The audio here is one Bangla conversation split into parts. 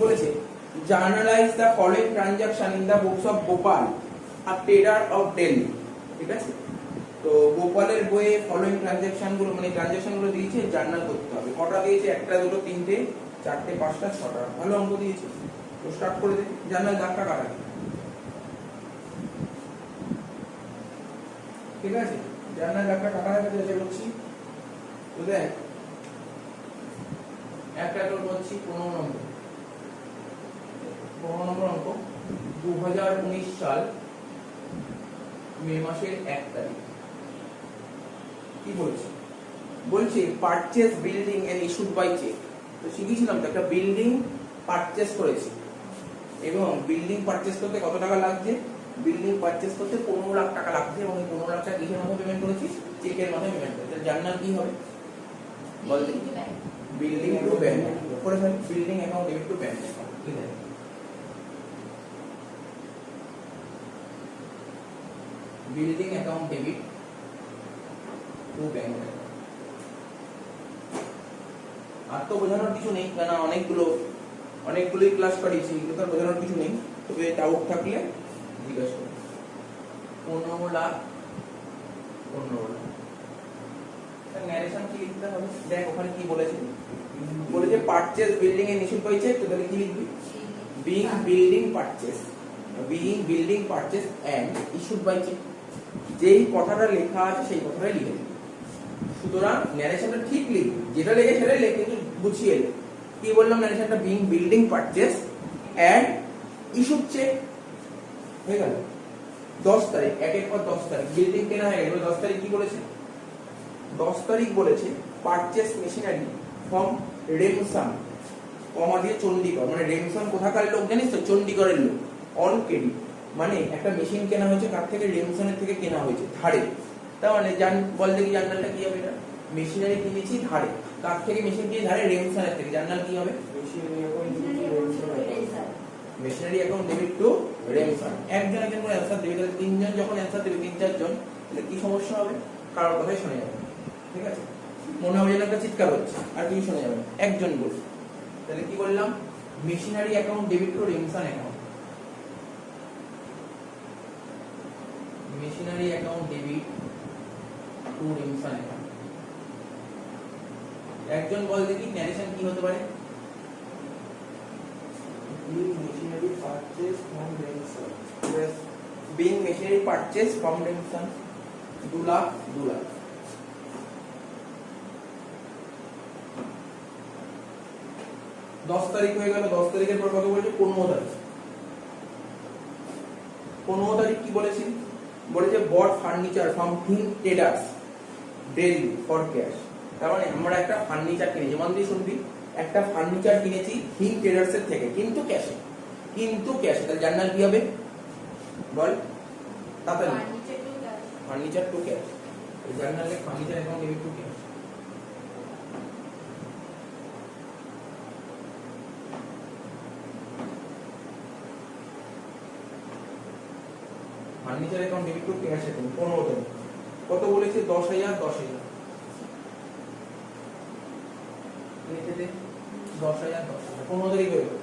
বলেছে, journalise the following transaction in the books of Gopal a trader of Delhi. ঠিক আছে, তো গোপালের বইয়ে ফলোইং ট্রানজাকশন গুলো মানে ট্রানজাকশন গুলো দিয়েছে, জার্নাল করতে হবে। কটা দিয়েছে? একটা, দুটো, তিনটে, চারটে, পাঁচটা, ছটা, ভালো অঙ্ক দিয়েছে। তো স্টার্ট করে দে, জার্নাল দাগটা কাটা। ঠিক আছে, জার্নাল দাগটা কাটা হয়ে গেছে, চেষ্টা করছি। তো দেখ, একটা তোর বলছি 15 নম্বর অঙ্ক, 2019 সাল মে মাসের 1 তারিখ। কি বলছে? বলছে purchase building and issued by cheque. তো শিখেছিলাম তো, একটা বিল্ডিং পারচেজ করেছি এবং বিল্ডিং পারচেজ করতে কত টাকা লাগছে? বিল্ডিং পারচেজ করতে 15 লাখ টাকা লাগছে এবং এই 15 লাখ টাকা কিসের মাধ্যমে পেমেন্ট করেছি? চেকের মাধ্যমে পেমেন্ট করেছি। তাহলে জার্নাল কি হবে? বল দেখি। বিল্ডিং টু ব্যাংক করে ফেল, building account debit to bank. ঠিক আছে, building account debit to bank. আর তো বোঝানোর কিছু নেই, কেন অনেকগুলোই ক্লাস করিয়েছি, এগুলো তো বোঝানোর কিছু নেই। তবে ডাউট থাকলে জিজ্ঞাসা করো। 15 লাখ ন্যারেশন কি লিখতে হবে? দেখ ওখানে কি বলেছে, বলেছে purchase building and issued by cheque. তো তাহলে কি লিখবি? Being building purchase and issued by cheque. যেই কথাটা লেখা আছে সেই কথাটাই লিখে দিবি। সুতরাং ন্যারেশনটা ঠিক লিখবি, যেটা লেগে সেটাই লিখ, কিন্তু গুছিয়ে লিখ। কি বললাম? ন্যারেশনটা being building purchase and issued cheque হয়ে গেল। 10 তারিখ, একের পর 10 তারিখ বিল্ডিং কেনা হয়ে গেল। 10 তারিখ কি বলেছে? 10 তারিখ বলেছে পারচেজ মেশিনারি ফ্রম রেমসান, কমা দিয়ে চণ্ডীগড়। মানে রেমসান কোথাকার লোক জানিস তো? চণ্ডীগড়ের লোক। অন ক্রেডিট, মানে একটা মেশিন কেনা হয়েছে কার থেকে? রেমসানের থেকে কেনা হয়েছে ধারে। তার মানে বল দেখি জার্নালটা কি হবে? এটা মেশিনারি কিনেছি ধারে। কার থেকে মেশিন কিনে? ধারে, রেমসানের থেকে। জার্নাল কি হবে? Machinery account debit to Remsan. একজন করে অ্যানসার দেবে, তাহলে তিনজন যখন অ্যানসার দেবে, 3-4 জন, তাহলে কি সমস্যা হবে? কারোর কথাই শোনা যাবে। ঠিক আছে, মনে হবে যেন একটা চিৎকার হচ্ছে, আর কিছু শোনা যাবে। একজন বলছে, তাহলে কি বললাম? Machinery account debit to Remsan account. Machinery account debit to Remsan account. একজন বল দেখি ন্যারেশন কি হতে পারে? Machinery purchase from Remsan. Being machinery purchase from Remsan 2 lakh. 10 তারিখ হয়ে গেল। 10 তারিখের পর কত বলেছে? 15 তারিখ। 15 তারিখ কি বলেছে? বলেছে বট ফার্নিচার ফ্রম হিং ট্রেডার্স দিল্লি ফর ক্যাশ। তার মানে আমরা একটা ফার্নিচার কিনেছি, মন দিয়ে শুনবি, একটা ফার্নিচার কিনেছি হিং ট্রেডার্স এর থেকে, কিন্তু ক্যাশে। তাহলে জার্নাল কি হবে? বল তাড়াতাড়ি। Furniture to cash. জার্নালে furniture account debit to cash. Furniture account debit to cash account 15 তারিখ। কত বলেছে? 10,000। 10,000 লিখে দে। 10,000 15 তারিখ হয়ে গেল।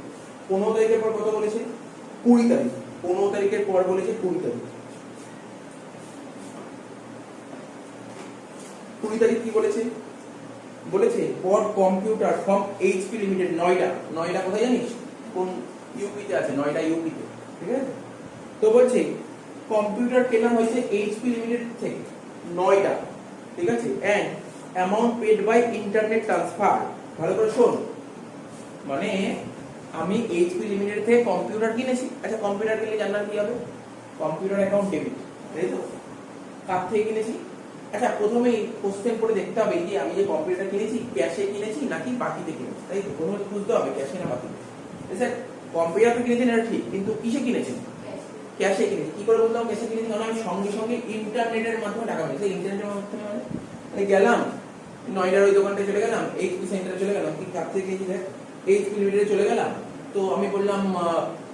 15 তারিখের পর কত বলেছে? 20 তারিখ। 15 তারিখের পর বলেছে 20 তারিখ। 20 তারিখ কি বলেছে? বলেছে bought computer from HP limited Noida. Noida কোথায় জানিস? কোন ইউপিতে আছে? নয়ডা ইউপিতে। ঠিক আছে, তো বলছে কম্পিউটার কেনা হয়েছে এইচপি লিমিটেড থেকে নয়ডা। ঠিক আছে, and amount paid by internet transfer. ভালো করে শোন, মানে আমি এইচপি লিমিটেড থেকে কম্পিউটার কিনেছি। আচ্ছা, কম্পিউটার কিনলে জার্নাল কি হবে? Computer account debit. তাই তো? কার থেকে কিনেছি? আচ্ছা, প্রথমেই কোশ্চেন করে দেখতে হবে যে আমি যে কম্পিউটার কিনেছি ক্যাশে কিনেছি নাকি বাকিতে কিনেছি। তাই তো? প্রথমে বুঝতে হবে ক্যাশে না বাকিতে। স্যার কম্পিউটার কিনেছেন এটা ঠিক, কিন্তু কিসে কিনেছেন? ক্যাশে কিনেছি। কি করে বললাম ক্যাশে কিনেছি? কারণ আমি সঙ্গে সঙ্গে ইন্টারনেটের মাধ্যমে টাকা পেয়েছি। ইন্টারনেটের মাধ্যমে মানে গেলাম নয়ডার ওই দোকানটা, চলে গেলাম এইচপি সেন্টারে, চলে গেলাম, কি কার থেকে কিনেছি? দেখ এইচপি লিমিটেডে চলে গেলাম। তো আমি বললাম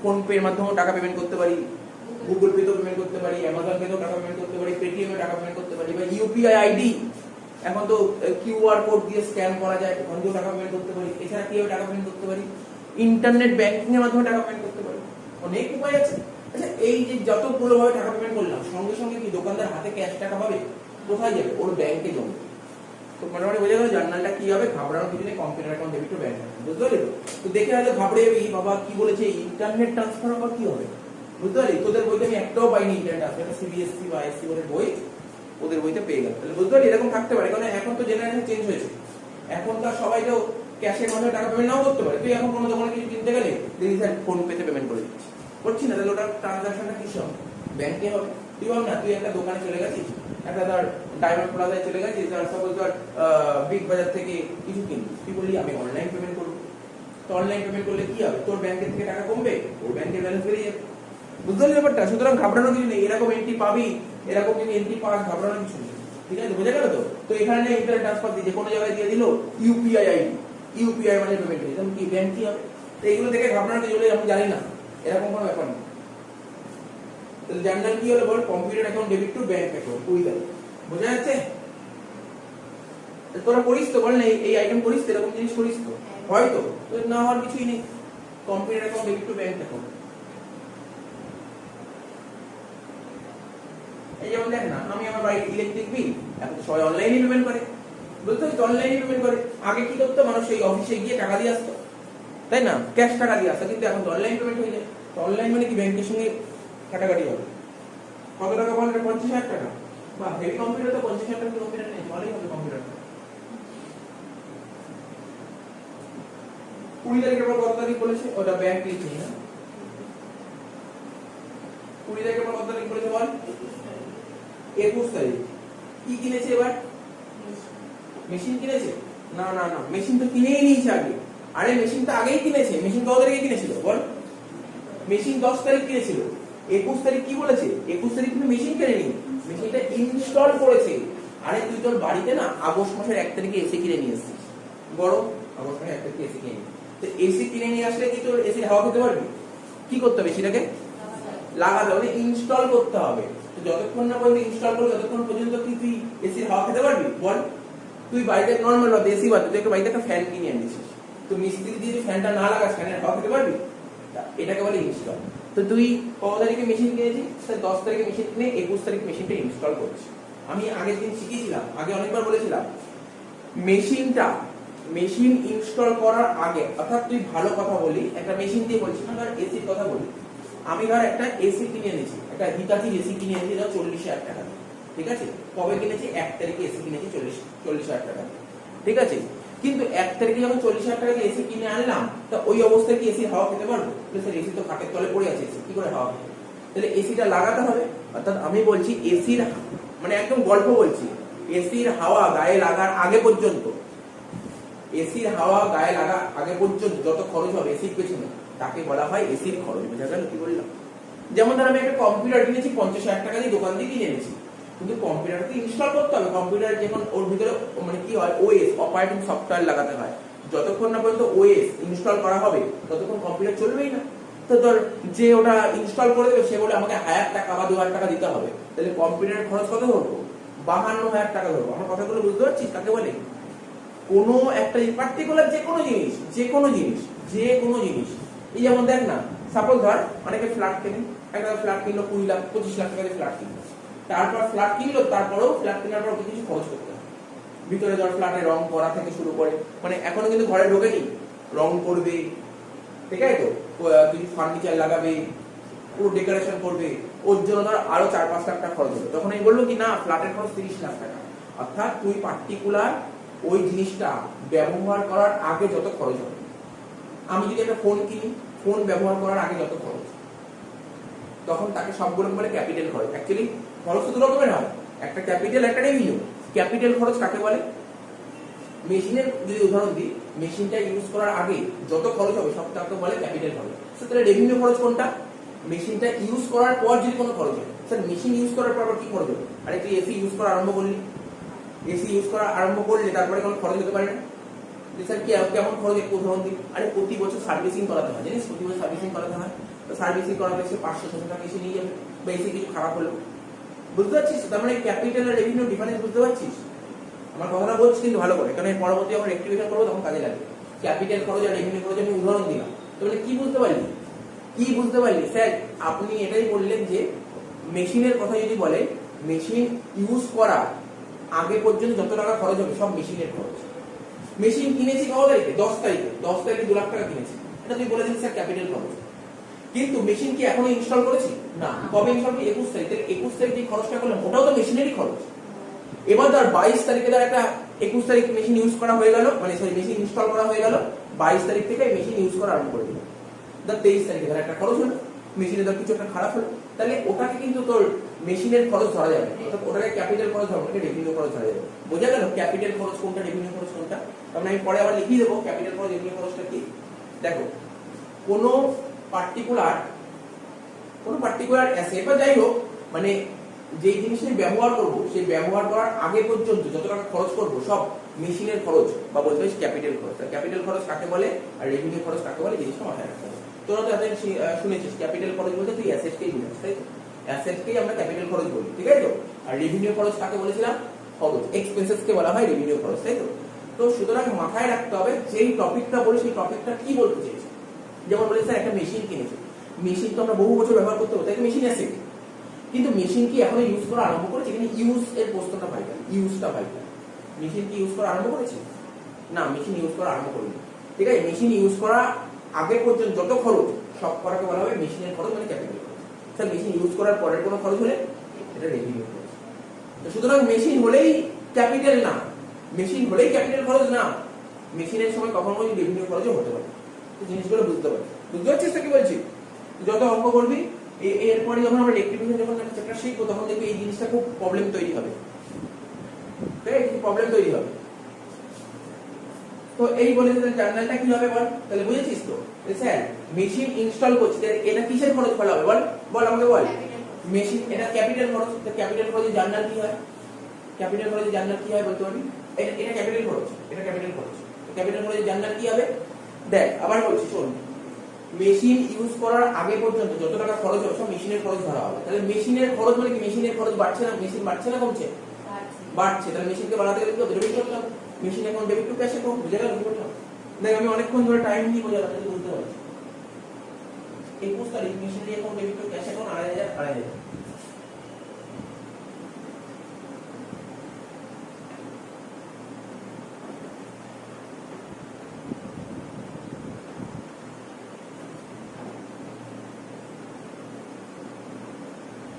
ফোন পে এর মাধ্যমে টাকা পেমেন্ট করতে পারি, গুগল পে তো পেমেন্ট করতে পারি, অ্যামাজন পে তো টাকা পেমেন্ট করতে পারি, পেটিএম এ টাকা পেমেন্ট করতে পারি, বা ইউপিআই আইডি, এখন তো কিউআর কোড দিয়ে স্ক্যান করা যায়, ওখান থেকেও টাকা পেমেন্ট করতে পারি। এছাড়া কিভাবে টাকা পেমেন্ট করতে পারি? ইন্টারনেট ব্যাংকিং এর মাধ্যমে টাকা পেমেন্ট করতে পারো, অনেক উপায় আছে। আচ্ছা এই যে যতগুলো ভাবে টাকা পেমেন্ট করলাম, সঙ্গে সঙ্গে কি দোকানদার হাতে ক্যাশ টাকা পাবে? কোথায় যাবে? ওর ব্যাংকে জমবে। তো মোটামুটি বোঝা গেল জার্নালটা কি হবে, ঘাবড়ানোর কিছু নেই, computer account debit to bank account, বুঝতে পারলি? তো দেখে হয়তো ঘাবড়ে যাবি, বাবা কি বলেছে ইন্টারনেট ট্রান্সফার আবার কি হবে, বুঝতে পারলি? তোদের বইতে আমি একটাও পাইনি ইন্টারনেট ট্রান্সফার, এটা সিবিএসসি বা আইএসসি বোর্ডের বই, ওদের বইতে পেয়ে গেল। তাহলে বুঝতে পারলি এরকম থাকতে পারে, কারণ এখন তো জেনারেশন চেঞ্জ হয়েছে, এখনকার সবাই তো ক্যাশের মাধ্যমে টাকা পেমেন্ট নাও করতে পারে। তুই এখন কোনো দোকানে কিছু কিনতে গেলে দেখি স্যার ফোন পেতে পেমেন্ট করে দিচ্ছি, করছি না, তাহলে ওটা ট্রানজাকশনটা কিসে হবে? ব্যাংকে হবে। তুই ভাব না, তুই একটা দোকানে চলে গেছিস, একটা ধর ডায়মন্ড প্লাজায় চলে গেছিস, ধর সাপোজ ধর বিগ বাজার থেকে কিছু কিনছিস, তুই বললি আমি অনলাইন পেমেন্ট করবো। তো অনলাইন পেমেন্ট করলে কি হবে? তোর ব্যাংকের থেকে টাকা কমবে, ওর ব্যাংকের ব্যালেন্স বেড়ে যাবে, বুঝতে পারলি ব্যাপারটা? সুতরাং ঘাবড়ানোর কিছু নেই, এরকম এন্ট্রি পাবি, এরকম যদি এন্ট্রি পাস, ঘাবড়ানোর কিছু নেই, ঠিক আছে? বোঝা গেল তো? তো এখানে ইন্টারনেট ট্রান্সফার দিয়ে কোনো জায়গায় দিয়ে দিল ইউপিআই আইডি, ইউপিআই মানে পেমেন্ট হয়ে যেমন কি ব্যাংক কি হবে? তো এগুলো দেখে ঘাবড়ানোর কিছু নেই, আমি জানি না, এরকম কোনো ব্যাপার নেই। তাহলে জার্নাল কি হলো বল? Computer account debit to bank account, উইদার। বোঝা যাচ্ছে? তোরা করিস তো, বল না এই আইটেম করিস তো, এরকম জিনিস করিস তো, হয়তো তো না হওয়ার কিছুই নেই। Computer account debit to bank account, এই যেমন দেখ না, আমি আমার বাড়ির ইলেকট্রিক বিল এখন সবাই অনলাইনে পেমেন্ট করে, বুঝতে পারছিস? অনলাইনে পেমেন্ট করে। আগে কি করতো মানুষ, সেই অফিসে গিয়ে টাকা দিয়ে আসতো, তাই না? ক্যাশ টাকা দিয়ে আসতো, কিন্তু এখন তো অনলাইন পেমেন্ট হয়ে যায়। তো অনলাইন মানে কি ব্যাংকের সঙ্গে কাটাকাটি হবে। কত টাকা বল? 50,000 টাকা। বা হেভি কম্পিউটার তো 50,000 টাকা কম্পিউটার নেই, ভালোই হবে কম্পিউটার। 20 তারিখের পর কত তারিখ বলেছে? ওটা ব্যাংক লিখেই না, 20 তারিখের পর কত তারিখ বলেছে বল? 21 তারিখ। কি কিনেছে এবার? মেশিন কিনেছে? না না না, মেশিন তো কিনেই নিয়েছে আগে। আরে মেশিন তো আগেই কিনেছে। মেশিন কত তারিখে কিনেছিল বল? মেশিন 10 তারিখ কিনেছিল। 21 তারিখ কি বলেছে? 21 তারিখ তুমি মেশিন কিনেনি, মেশিনটা ইনস্টল করেছে। আরে তুই তোর বাড়িতে না আগস্ট মাসের 1 তারিখে এসি কিনে নিয়ে এসেছিস, গরম আগস্ট মাসের 1 তারিখে এসি কিনে। তো এসি কিনে নিয়ে আসলে কি তোর এসির হাওয়া খেতে পারবি? কি করতে হবে? সেটাকে লাগাতে হবে, ইনস্টল করতে হবে। তো যতক্ষণ না পর্যন্ত ইনস্টল করবি ততক্ষণ পর্যন্ত কি তুই এসির হাওয়া খেতে পারবি বল? তুই বাড়িতে নরমাল বা দেশি বাদ, তুই একটা বাড়িতে একটা ফ্যান কিনে এনেছিস, তো মিস্ত্রি দিয়ে যদি ফ্যানটা না লাগাস ফ্যানের হাওয়া খেতে পারবি? এটাকে বলে ইনস্টল। তো তুই কত তারিখে মেশিন কিনেছিস? 10 তারিখে মেশিন কিনে 21 তারিখ মেশিনটা ইনস্টল করছিস। আমি আগের দিন শিখিয়েছিলাম, আগে অনেকবার বলেছিলাম, মেশিন ইনস্টল করার আগে, অর্থাৎ তুই ভালো কথা বলি, একটা মেশিন দিয়ে বলছি না, ধর এসির কথা বলি, আমি ধর একটা এসি কিনে এনেছি, একটা হিতাচির এসি কিনে এনেছি ধর 40,000 টাকা, ঠিক আছে? কবে কিনেছি? 1 তারিখে এসি কিনেছি 40,000 টাকা, ঠিক আছে? কিন্তু 1 তারিখে যখন 40,000 টাকা দিয়ে এসি কিনে আনলাম, তা ওই অবস্থায় কি এসির হাওয়া খেতে পারবো? স্যার এসি তো খাটের তলে পড়ে আছে, এসি কি করে হাওয়া খেতে? তাহলে এসিটা লাগাতে হবে। অর্থাৎ আমি বলছি এসির মানে একদম গল্প বলছি, এসির হাওয়া গায়ে লাগার আগে পর্যন্ত, এসির হাওয়া গায়ে লাগা আগে পর্যন্ত যত খরচ হবে এসির পেছনে, তাকে বলা হয় এসির খরচ। বোঝা গেল কি বললাম? যেমন ধর আমি একটা কম্পিউটার কিনেছি 50,000 টাকা দিয়ে, দোকান দিয়ে কিনে এনেছি, কিন্তু কম্পিউটারকে ইনস্টল করতে হবে। কম্পিউটার যখন ওর ভিতরে মানে কি হয়, ওএস অপারেটিং সফটওয়্যার লাগাতে হয়। যতক্ষণ না পর্যন্ত ওএস ইনস্টল করা হবে ততক্ষণ কম্পিউটার চলবেই না। তো ধর যে ওটা ইনস্টল করে দেবে সে বলে আমাকে 1000 টাকা বা 2000 টাকা দিতে হবে, তাহলে কম্পিউটারের খরচ কত ধরবো? 52,000 টাকা ধরবো। আমার কথাগুলো বুঝতে পারছিস কাকে বলে? কোনো একটা পার্টিকুলার যে কোনো জিনিস, এই যেমন দেখ না, সাপোজ ধর অনেকে ফ্ল্যাট কেনে, একটা ফ্ল্যাট কিনলো 20 লাখ 25 লাখ টাকা দিয়ে ফ্ল্যাট কিনলো, তারপর ফ্ল্যাট কিনলো, তারপরেও ফ্ল্যাট কেনার পর কিছু খরচ করতে হয়। ভিতরে ধর ফ্ল্যাটে রং করা থেকে শুরু করে, মানে এখনো কিন্তু ঘরে ঢোকেনি, রং করবে, ঠিক আছে? তো কিছু ফার্নিচার লাগাবে, পুরো ডেকোরেশন করবে, ওর জন্য ধর আরো 4-5 লাখ টাকা খরচ হবে। তখন আমি বললো কি না, ফ্ল্যাটের খরচ 30 লাখ টাকা। অর্থাৎ তুই পার্টিকুলার ওই জিনিসটা ব্যবহার করার আগে যত খরচ হবে, আমি যদি একটা ফোন কিনি, ফোন ব্যবহার করার আগে যত খরচ, তখন তাকে সবগুলো বলে ক্যাপিটাল খরচ। অ্যাকচুয়ালি খরচ তো দু রকমের হয়, একটা ক্যাপিটাল, একটা রেভিনিউ। ক্যাপিটাল খরচ কাকে বলে? মেশিনের যদি উদাহরণ দিই, মেশিনটা ইউজ করার আগে যত খরচ হবে সব তাকে বলে ক্যাপিটাল খরচ। তাহলে রেভিনিউ খরচ কোনটা? মেশিনটা ইউজ করার পর যদি কোনো খরচ হয়। স্যার মেশিন ইউজ করার পর কি খরচ হবে? আরে তুই এসি ইউজ করা আরম্ভ করলি, এসি ইউজ করা আরম্ভ করলে তারপরে কোনো খরচ হতে পারে না? স্যার কেমন খরচ একটু উদাহরণ দিই। আরে প্রতি বছর সার্ভিসিং করাতে হয়, জানিস? প্রতি বছর সার্ভিসিং করাতে হয়। তো সার্ভিসিং করাতে সে 500-600 টাকা এসে নিয়ে যাবে, বা এসে কিছু খারাপ হলো, বুঝতে পারছিস? তার মানে ক্যাপিটাল আর রেভিনিউ ডিফারেন্স বুঝতে পারছিস? আমার কথাটা বলছি কিন্তু ভালো করে, কারণ এর পরবর্তী যখন রেক্টিফিকেশন করবো তখন কাজে লাগে। ক্যাপিটাল খরচ আর রেভিনিউ খরচ আমি উদাহরণ দিলাম। তাহলে কি বুঝতে পারলি, কি বুঝতে পারলি? স্যার আপনি এটাই বললেন যে মেশিনের কথা যদি বলে, মেশিন ইউজ করা আগে পর্যন্ত যত টাকা খরচ হবে সব মেশিনের খরচ। মেশিন কিনেছি কত তারিখে? 10 তারিখে। 10 তারিখে 2 লাখ টাকা কিনেছি, এটা তুই বলে দিন স্যার ক্যাপিটাল খরচ। কিন্তু মেশিন কি এখনো ইনস্টল করেছি? না। কবে ইনস্টল করি? 21 তারিখ। 21 তারিখ যে খরচটা করলাম ওটাও তো মেশিনেরই খরচ। এবার ধর 22 তারিখে ধর একটা 21 তারিখ মেশিন ইউজ করা হয়ে গেল, মানে সরি মেশিন ইনস্টল করা হয়ে গেল, 22 তারিখ থেকে মেশিন ইউজ করা আরম্ভ করে দিল। ধর 23 তারিখে ধর একটা খরচ হলো, মেশিনে ধর কিছু একটা খারাপ হলো, তাহলে ওটাকে কিন্তু তোর মেশিনের খরচ ধরা যাবে, অর্থাৎ ওটাকে ক্যাপিটাল খরচ ধরা, ওটাকে রেভিনিউ খরচ ধরা যাবে। বোঝা গেল ক্যাপিটাল খরচ কোনটা, রেভিনিউ খরচ কোনটা? তার মানে আমি পরে আবার লিখিয়ে দেবো ক্যাপিটাল খরচ রেভিনিউ খরচটা কি। দেখো কোনো পার্টিকুলার অ্যাসেট বা যাই হোক, মানে যেই জিনিসটা ব্যবহার করব সেই ব্যবহার করার আগে পর্যন্ত যত টাকা খরচ করব সব মেশিনের খরচ বা বলতে পারিস ক্যাপিটাল খরচ। ক্যাপিটাল খরচ কাকে বলে আর রেভিনিউ খরচ কাকে বলে, জিনিসটা মাথায় রাখতে হবে। তোরা তো এতদিন শুনেছিস ক্যাপিটাল খরচ বলতে তুই অ্যাসেটকেই বুঝাস, তাই তো? অ্যাসেটকেই আমরা ক্যাপিটাল খরচ বলি, ঠিক আছে তো? আর রেভিনিউ খরচ কাকে বলেছিলাম? খরচ, এক্সপেন্সেস কে বলা হয় রেভিনিউ খরচ, তাই তো? তো সুতরাং মাথায় রাখতে হবে যেই টপিকটা বলি সেই টপিকটা কি বলতে চাইছি। যেমন বলি স্যার একটা মেশিন কিনেছি, মেশিন তো আমরা বহু বছর ব্যবহার করতে হবে, তাই মেশিন অ্যাসেট। কিন্তু মেশিন কি এখনো ইউজ করা আরম্ভ করেছে? কিন্তু ইউজ এর প্রশ্নটা ভাইটাল, ইউজটা ভাইটাল। মেশিন কি ইউজ করা আরম্ভ করেছে? না, মেশিন ইউজ করা আরম্ভ করেনি, ঠিক আছে? মেশিন ইউজ করা আগে পর্যন্ত যত খরচ সব করাকে বলা হবে মেশিনের খরচ, মানে ক্যাপিটাল খরচ। স্যার মেশিন ইউজ করার পরের কোনো খরচ হলে এটা রেভিনিউ খরচ। তো সুতরাং মেশিন হলেই ক্যাপিটাল না, মেশিন হলেই ক্যাপিটাল খরচ না, মেশিনের সময় কখনো রেভিনিউ খরচও হতে পারে। তো জিনিসগুলো বুঝতে পারছি, বুঝতে পারছিস তো কি বলছি? যত অঙ্ক করবি এরপরে যখন আমরা ইলেকট্রিফিকেশন যখন একটা চ্যাপ্টার শিখবো তখন দেখবি এই জিনিসটা খুব প্রবলেম তৈরি হবে, ঠিক আছে? প্রবলেম তৈরি হবে। তো এই বলে যে জার্নালটা কি হবে বল, তাহলে বুঝেছিস তো? স্যার মেশিন ইনস্টল করছি, এটা কিসের খরচ ফেলা হবে বল, বল আমাকে বল। মেশিন, এটা ক্যাপিটাল খরচ। তো ক্যাপিটাল খরচের জার্নাল কি হয়? ক্যাপিটাল খরচের জার্নাল কি হয় বলতে পারবি? এটা ক্যাপিটাল খরচ, এটা ক্যাপিটাল খরচ। ক্যাপিটাল খরচের জার্নাল কি হবে? দেখ আবার বলছি শোন, মেশিন ইউজ করার আগে পর্যন্ত যত টাকা খরচ হবে সব মেশিনের খরচ ধরা হবে। তাহলে মেশিনের খরচ মানে কি? মেশিনের খরচ বাড়ছে না, মেশিন বাড়ছে না কমছে? বাড়ছে। তাহলে মেশিনকে বাড়াতে গেলে তো ডেবিট করতে হবে, মেশিন এখন ডেবিট টু ক্যাশ অ্যাকাউন্ট। বুঝে গেল কি বললাম? দেখ আমি অনেকক্ষণ ধরে টাইম নিয়ে বোঝালাম, যদি বুঝতে পারছি। 21 তারিখ মেশিনের account debit to cash account 2500।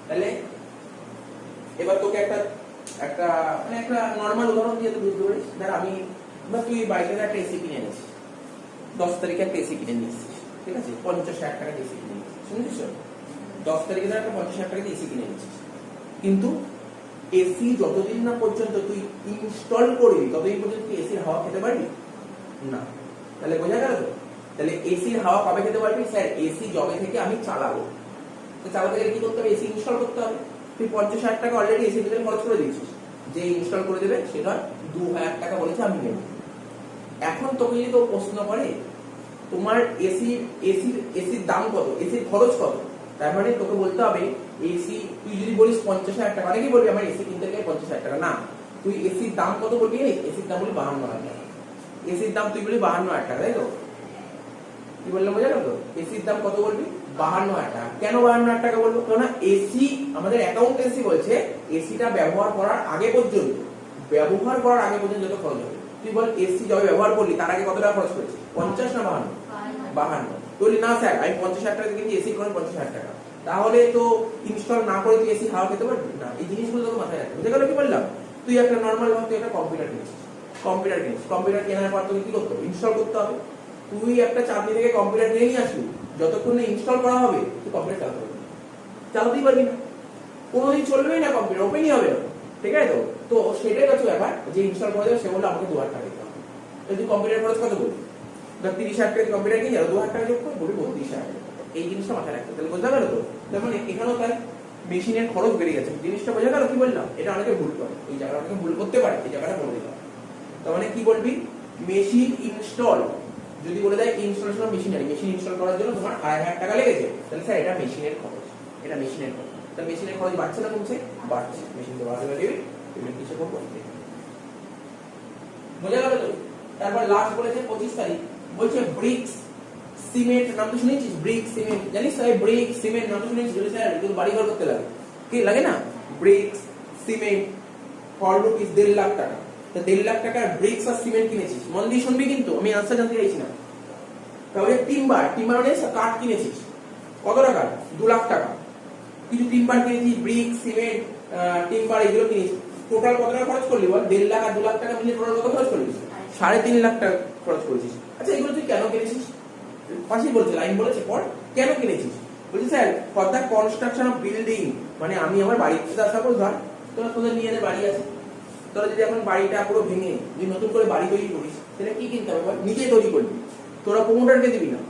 তাহলে এবার তোকে একটা মানে একটা নরমাল উদাহরণ দিয়ে তুই বুঝতে পারিস। ধর আমি বা তুই বাইরে একটা এসি কিনে এনেছিস, 10 তারিখে একটা এসি কিনে নিয়েছিস, ঠিক আছে? 50,000 টাকা এসি কিনে নিয়েছিস, শুনেছিস? 10 তারিখে ধর একটা 50,000 টাকা এসি কিনে নিয়েছিস, কিন্তু এসি যতদিন না পর্যন্ত তুই ইনস্টল করবি ততদিন পর্যন্ত তুই এসির হাওয়া খেতে পারবি না। তাহলে বোঝা গেল তো? তাহলে এসির হাওয়া কবে খেতে পারবি? স্যার এসি জবে থেকে আমি চালাবো, তো চালাতে গেলে কি করতে হবে? এসি ইনস্টল করতে হবে। তুই 50,000 টাকা অলরেডি এসির ভিতরে খরচ করে দিয়েছিস, যে ইনস্টল করে দেবে সেটা 2,000 টাকা বলেছে আমি নেব। এখন তোকে যদি তো প্রশ্ন করে তোমার এসির দাম কত, এসির খরচ কত, তার মানে তোকে বলতে হবে এসি, তুই যদি বলিস 50,000 টাকা, অনেকেই বলবি আমার এসি কিনতে গেলে 50,000 টাকা, না তুই এসির দাম কত বলবি? এসির দাম বলি 52,000 টাকা। এসির দাম তুই বলি 52,000 টাকা, তাই তো? কি বললাম বোঝা গেল তো? এসির দাম কত বলবি? 52,000 টাকা। কেন 52,000 টাকা বলবো? কারণ এসি আমাদের অ্যাকাউন্টেন্সি বলছে এসিটা ব্যবহার করার আগে পর্যন্ত যত খরচ হবে। তুই বল এসি যবে ব্যবহার করলি তার আগে কত টাকা খরচ করেছিস? 50 না 52? 52। তুই না স্যার আমি 50,000 টাকা দিয়ে এসি করে 50,000 টাকা, তাহলে তো ইনস্টল না করে তুই এসি হাওয়া খেতে পারবি না। এই জিনিসগুলো তোকে মাথায় রাখতে হবে। বুঝে গেল কি বললাম? তুই একটা নরমাল ভাবে একটা কম্পিউটার কিনেছিস, কম্পিউটার কেনার পর তোকে কি করতে হবে? ইনস্টল করতে হবে। তুই একটা চাকরি থেকে কম্পিউটার কিনে নিয়ে আসবি, যতক্ষণ না ইনস্টল করা হবে তুই কম্পিউটার চালাতেই পারবি না, কোনোদিন চলবেই না, কম্পিউটার ওপেনই হবে না, ঠিক আছে তো? তো সেটাই হচ্ছে ব্যাপার, যে ইনস্টল করে দেবে সে বললো আমাকে 2,000 টাকা দিতে হবে। তুই কম্পিউটার খরচ কত বলবি? 30,000 টাকা কম্পিউটার কিনে যাবে, 2,000 টাকা যোগ করে বলবি 32,000 টাকা। এই জিনিসটা মাথায় রাখতে, তাহলে বোঝা গেল তো? তার মানে এখানেও তাই মেশিনের খরচ বেড়ে গেছে, জিনিসটা বোঝা গেল কি বললাম? এটা অনেকে ভুল করে, এই জায়গাটা অনেকে ভুল করতে পারে, এই জায়গাটা বলে দিলাম। তার মানে কি বলবি? মেশিন ইনস্টল যদি বলে দেয় installation of machinery, machine install করার জন্য তোমার 2,500 টাকা লেগেছে, তাহলে স্যার এটা মেশিনের খরচ, এটা মেশিনের খরচ। তাহলে মেশিনের খরচ বাড়ছে না কমছে? বাড়ছে। মেশিনকে বাড়াতে পারবে পেমেন্ট কিছু করবো, বোঝা গেল তো? তারপর লাস্ট বলেছে 25 তারিখ বলছে ব্রিক্স সিমেন্ট নাম তো শুনেছিস, ব্রিক সিমেন্ট, জানিস তো? ব্রিক সিমেন্ট নাম তো শুনেছিস? বলে স্যার এগুলো বাড়ি ঘর করতে লাগে, কি লাগে না? Bricks cement for rupees 1.5 lakh টাকা। তো 1.5 লাখ টাকার ব্রিক্স আর সিমেন্ট কিনেছিস, মন দিয়ে শুনবি কিন্তু, আমি আনসার জানতে চাইছি না। তাহলে টিম্বার মানে কাঠ কিনেছিস, কত টাকা? 2 লাখ টাকা। কিছু টিম্বার কিনেছিস, ব্রিক সিমেন্ট টিম্বার এগুলো কিনেছিস, টোটাল কত টাকা খরচ করলি বল? 1.5 লাখ আর 2 লাখ টাকা মিলিয়ে টোটাল কত খরচ করলি? 3.5 লাখ টাকা খরচ করেছিস। আচ্ছা এগুলো তুই কেন কিনেছিস? পাশেই বলছে, লাইন বলেছে পর, কেন কিনেছিস? বলছি sir for the construction of building, মানে আমি আমার বাড়িতে সাপোজ ধর তোদের নিজেদের বাড়ি আছে, তোরা যদি এখন বাড়িটা পুরো ভেঙে যদি নতুন করে বাড়ি তৈরি করিস, তাহলে কি কিনতে হবে বল? নিজেই তৈরি করবি, তোরা প্রমোটারকে দিবি না।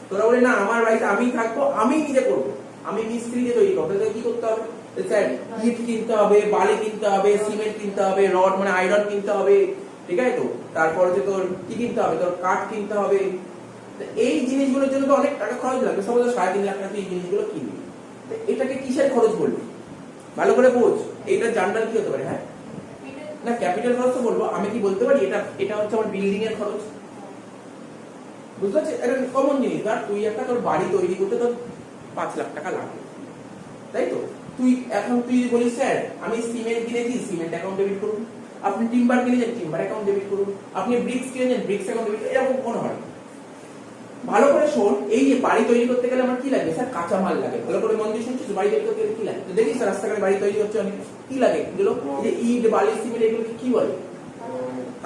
তোরা বলে না আমার বাড়িতে আমি থাকবো, আমি নিজে করবো, আমি মিস্ত্রিকে তৈরি করবো। তাহলে কি করতে হবে? স্যার ইট কিনতে হবে, বালি কিনতে হবে, সিমেন্ট কিনতে হবে, রড মানে আয়রন কিনতে হবে, ঠিক আছে তো? তারপর যে তোর কি কিনতে হবে? তোর কাঠ কিনতে হবে। এই জিনিসগুলোর জন্য তো অনেক টাকা খরচ লাগবে, সব 3.5 লাখ টাকা এই জিনিসগুলো কিনবি। এটাকে কিসের খরচ বলবি? ভালো করে বোঝ, এটা জার্নাল কি হতে পারে? হ্যাঁ না, ক্যাপিটাল খরচ তো বলবো। আমি কি বলতে পারি এটা হচ্ছে আমার বিল্ডিং এর খরচ, বুঝতে পারছিস? এটা কমন জিনিস। আর তুই একটা তোর বাড়ি তৈরি করতে তোর 5 লাখ টাকা লাগবে, তাই তো? তুই বলিস স্যার আমি সিমেন্ট কিনেছি, সিমেন্ট অ্যাকাউন্ট ডেবিট করুন। আপনি টিম্বার কিনেছেন, টিম্বার অ্যাকাউন্ট ডেবিট করুন। আপনি ব্রিক্স কিনেছেন, ব্রিক্স অ্যাকাউন্ট ডেবিট। এরকম কোনো হয়? ভালো করে শোন, এই যে বাড়ি তৈরি করতে গেলে আমার কি লাগে? স্যার কাঁচা মাল লাগে। ভালো করে মন দিয়ে শুনছিস? বাড়ি তৈরি করতে গেলে কি লাগে? তো দেখিস রাস্তাঘাটে বাড়ি তৈরি হচ্ছে অনেক, কি লাগে এগুলো? যে ইট বালি সিমেন্ট এগুলোকে কি বলে?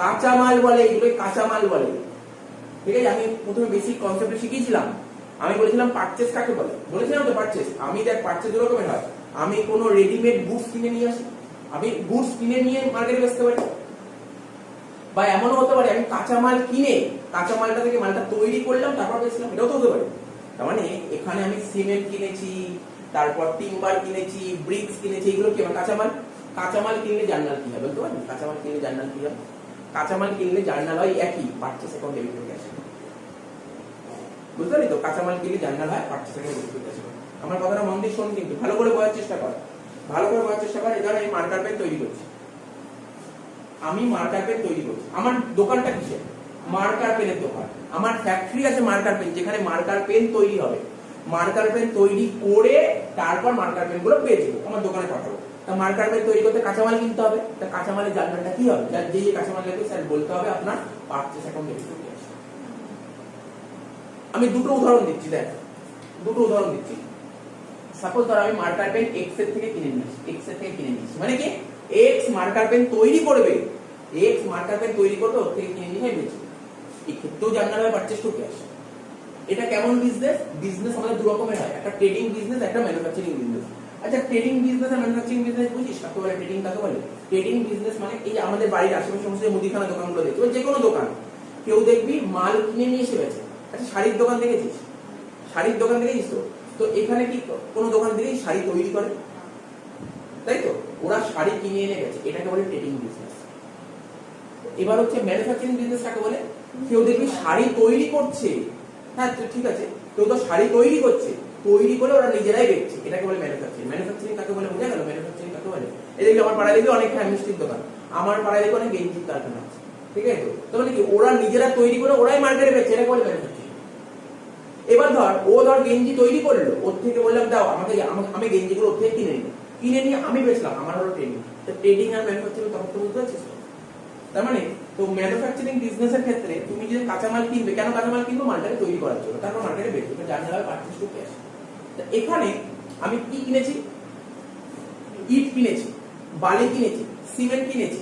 কাঁচা মাল বলে, এগুলো কাঁচা মাল বলে। ঠিক আছে, আমি প্রথমে বেসিক কনসেপ্টে শিখিয়েছিলাম। আমি বলেছিলাম পারচেজ কাকে বলে, বলেছিলাম তো পারচেজ। আমি দেখ পারচেজ দু রকমের হয়। আমি কোনো রেডিমেড গুডস কিনে নিয়ে আসি, আমি গুডস কিনে নিয়ে মার্কেটে বেচতে পারি, বা এমনও হতে পারে আমি কাঁচা মাল কিনে কাঁচা মালটা থেকে মালটা তৈরি করলাম তারপর বেচলাম, এটাও তো হতে পারে। তার মানে এখানে আমি সিমেন্ট কিনেছি, তারপর টিম্বার কিনেছি, ব্রিক্স কিনেছি, এগুলো কি আমার কাঁচা মাল? কাঁচা মাল কিনলে জার্নাল কি হবে বলতে পারি? কাঁচা মাল কিনলে জার্নাল কি হবে? কাঁচা মাল কিনলে জার্নাল হয় একই, পারচেজ অ্যাকাউন্ট ডেবিট করে আসে, বুঝতে পারি তো? কাঁচা মাল কিনলে জার্নাল হয়, পারচেজ অ্যাকাউন্ট ডেবিট করে আসে। আমার কথাটা মন দিয়ে শোন, কিন্তু ভালো করে বোঝার চেষ্টা কর, ভালো করে বোঝার চেষ্টা কর। এবার আমি মার্কার পেন তৈরি করছি, আমি মার্কার পেন তৈরি করছি। আমার দোকানটা কিসের? মার্কার পেনের দোকান। আমার ফ্যাক্টরি আছে মার্কার পেন, যেখানে মার্কার পেন তৈরি হবে। মার্কার পেন তৈরি করে তারপর মার্কার পেন গুলো বেচবো, আমার দোকানে পাঠাবো। তা মার্কার পেন তৈরি করতে কাঁচামাল কিনতে হবে। তা কাঁচামালের জার্নালটা কি হবে? যে কাঁচামাল লাগবে স্যার বলতে হবে আপনার পারচেজ অ্যাকাউন্ট ডেবিট করতে আছে। আমি দুটো উদাহরণ দিচ্ছি, দেখ দুটো উদাহরণ দিচ্ছি। সাপোজ ধর আমি মার্কার পেন এক্স এর থেকে কিনে নিয়েছি, এক্স এর থেকে কিনে নিয়েছি, মানে কি এক্স মার্কার পেন তৈরি করবে, এক্স মার্কার পেন তৈরি করবে, ওর থেকে কিনে নিয়ে বেচবে। এই ক্ষেত্রেও জার্নাল হয় পারচেজ টু ক্যাশ। এটা কেমন বিজনেস? বিজনেস আমাদের দু রকমের হয়, একটা ট্রেডিং বিজনেস, একটা ম্যানুফ্যাকচারিং বিজনেস। আচ্ছা ট্রেডিং বিজনেস আর ম্যানুফ্যাকচারিং বিজনেস বুঝিস কাকে বলে? ট্রেডিং কাকে বলে? ট্রেডিং বিজনেস মানে এই যে আমাদের বাড়ির আশেপাশে সমস্ত মুদিখানা দোকানগুলো দেখছি, যে কোনো দোকান, কেউ দেখবি মাল কিনে নিয়ে এসে বেচে। আচ্ছা শাড়ির দোকান দেখেছিস? শাড়ির দোকান দেখেছিস তো? তো এখানে কি কোনো দোকান থেকেই শাড়ি তৈরি করে, তাই তো? ওরা শাড়ি কিনে এনে গেছে, এটাকে বলে ট্রেডিং বিজনেস। এবার হচ্ছে ম্যানুফ্যাকচারিং বিজনেস কাকে বলে? কেউ দেখবি শাড়ি তৈরি করছে, হ্যাঁ ঠিক আছে, কেউ তো শাড়ি তৈরি করছে, তৈরি করে ওরা নিজেরাই বেচছে, এটাকে বলে ম্যানুফ্যাকচারিং। ম্যানুফ্যাকচারিং কাকে বলে বোঝা গেল? ম্যানুফ্যাকচারিং কাকে বলে? এই দেখবি আমার পাড়ায় দেখবি অনেক মিষ্টির দোকান, আমার পাড়ায় দেখবি অনেক গেঞ্জির কারখানা আছে, ঠিক আছে তো? তার মানে কি ওরা নিজেরা তৈরি করে ওরাই মার্কেটে বেচছে, এটাকে বলে ম্যানুফ্যাকচারিং। এবার ধর গেঞ্জি তৈরি করলো, ওর থেকে বললাম দাও আমাকে, আমি গেঞ্জিগুলো ওর থেকে কিনে নিলাম, কিনে নিয়ে আমি বেচলাম, আমার হলো ট্রেডিং। তো ট্রেডিং আর ম্যানুফ্যাকচারিং তখন তো বুঝতে পারছিস? তার মানে তো ম্যানুফ্যাকচারিং বিজনেসের ক্ষেত্রে তুমি যদি কাঁচামাল কিনবে, কেন কাঁচামাল কিনবো? মালটাকে তৈরি করার জন্য, তারপর মার্কেটে বেচবে, জার্নাল হয় পারচেজ টু ক্যাশ। এখানে আমি কি কিনেছি? ইট কিনেছি, বালি কিনেছি, সিমেন্ট কিনেছি,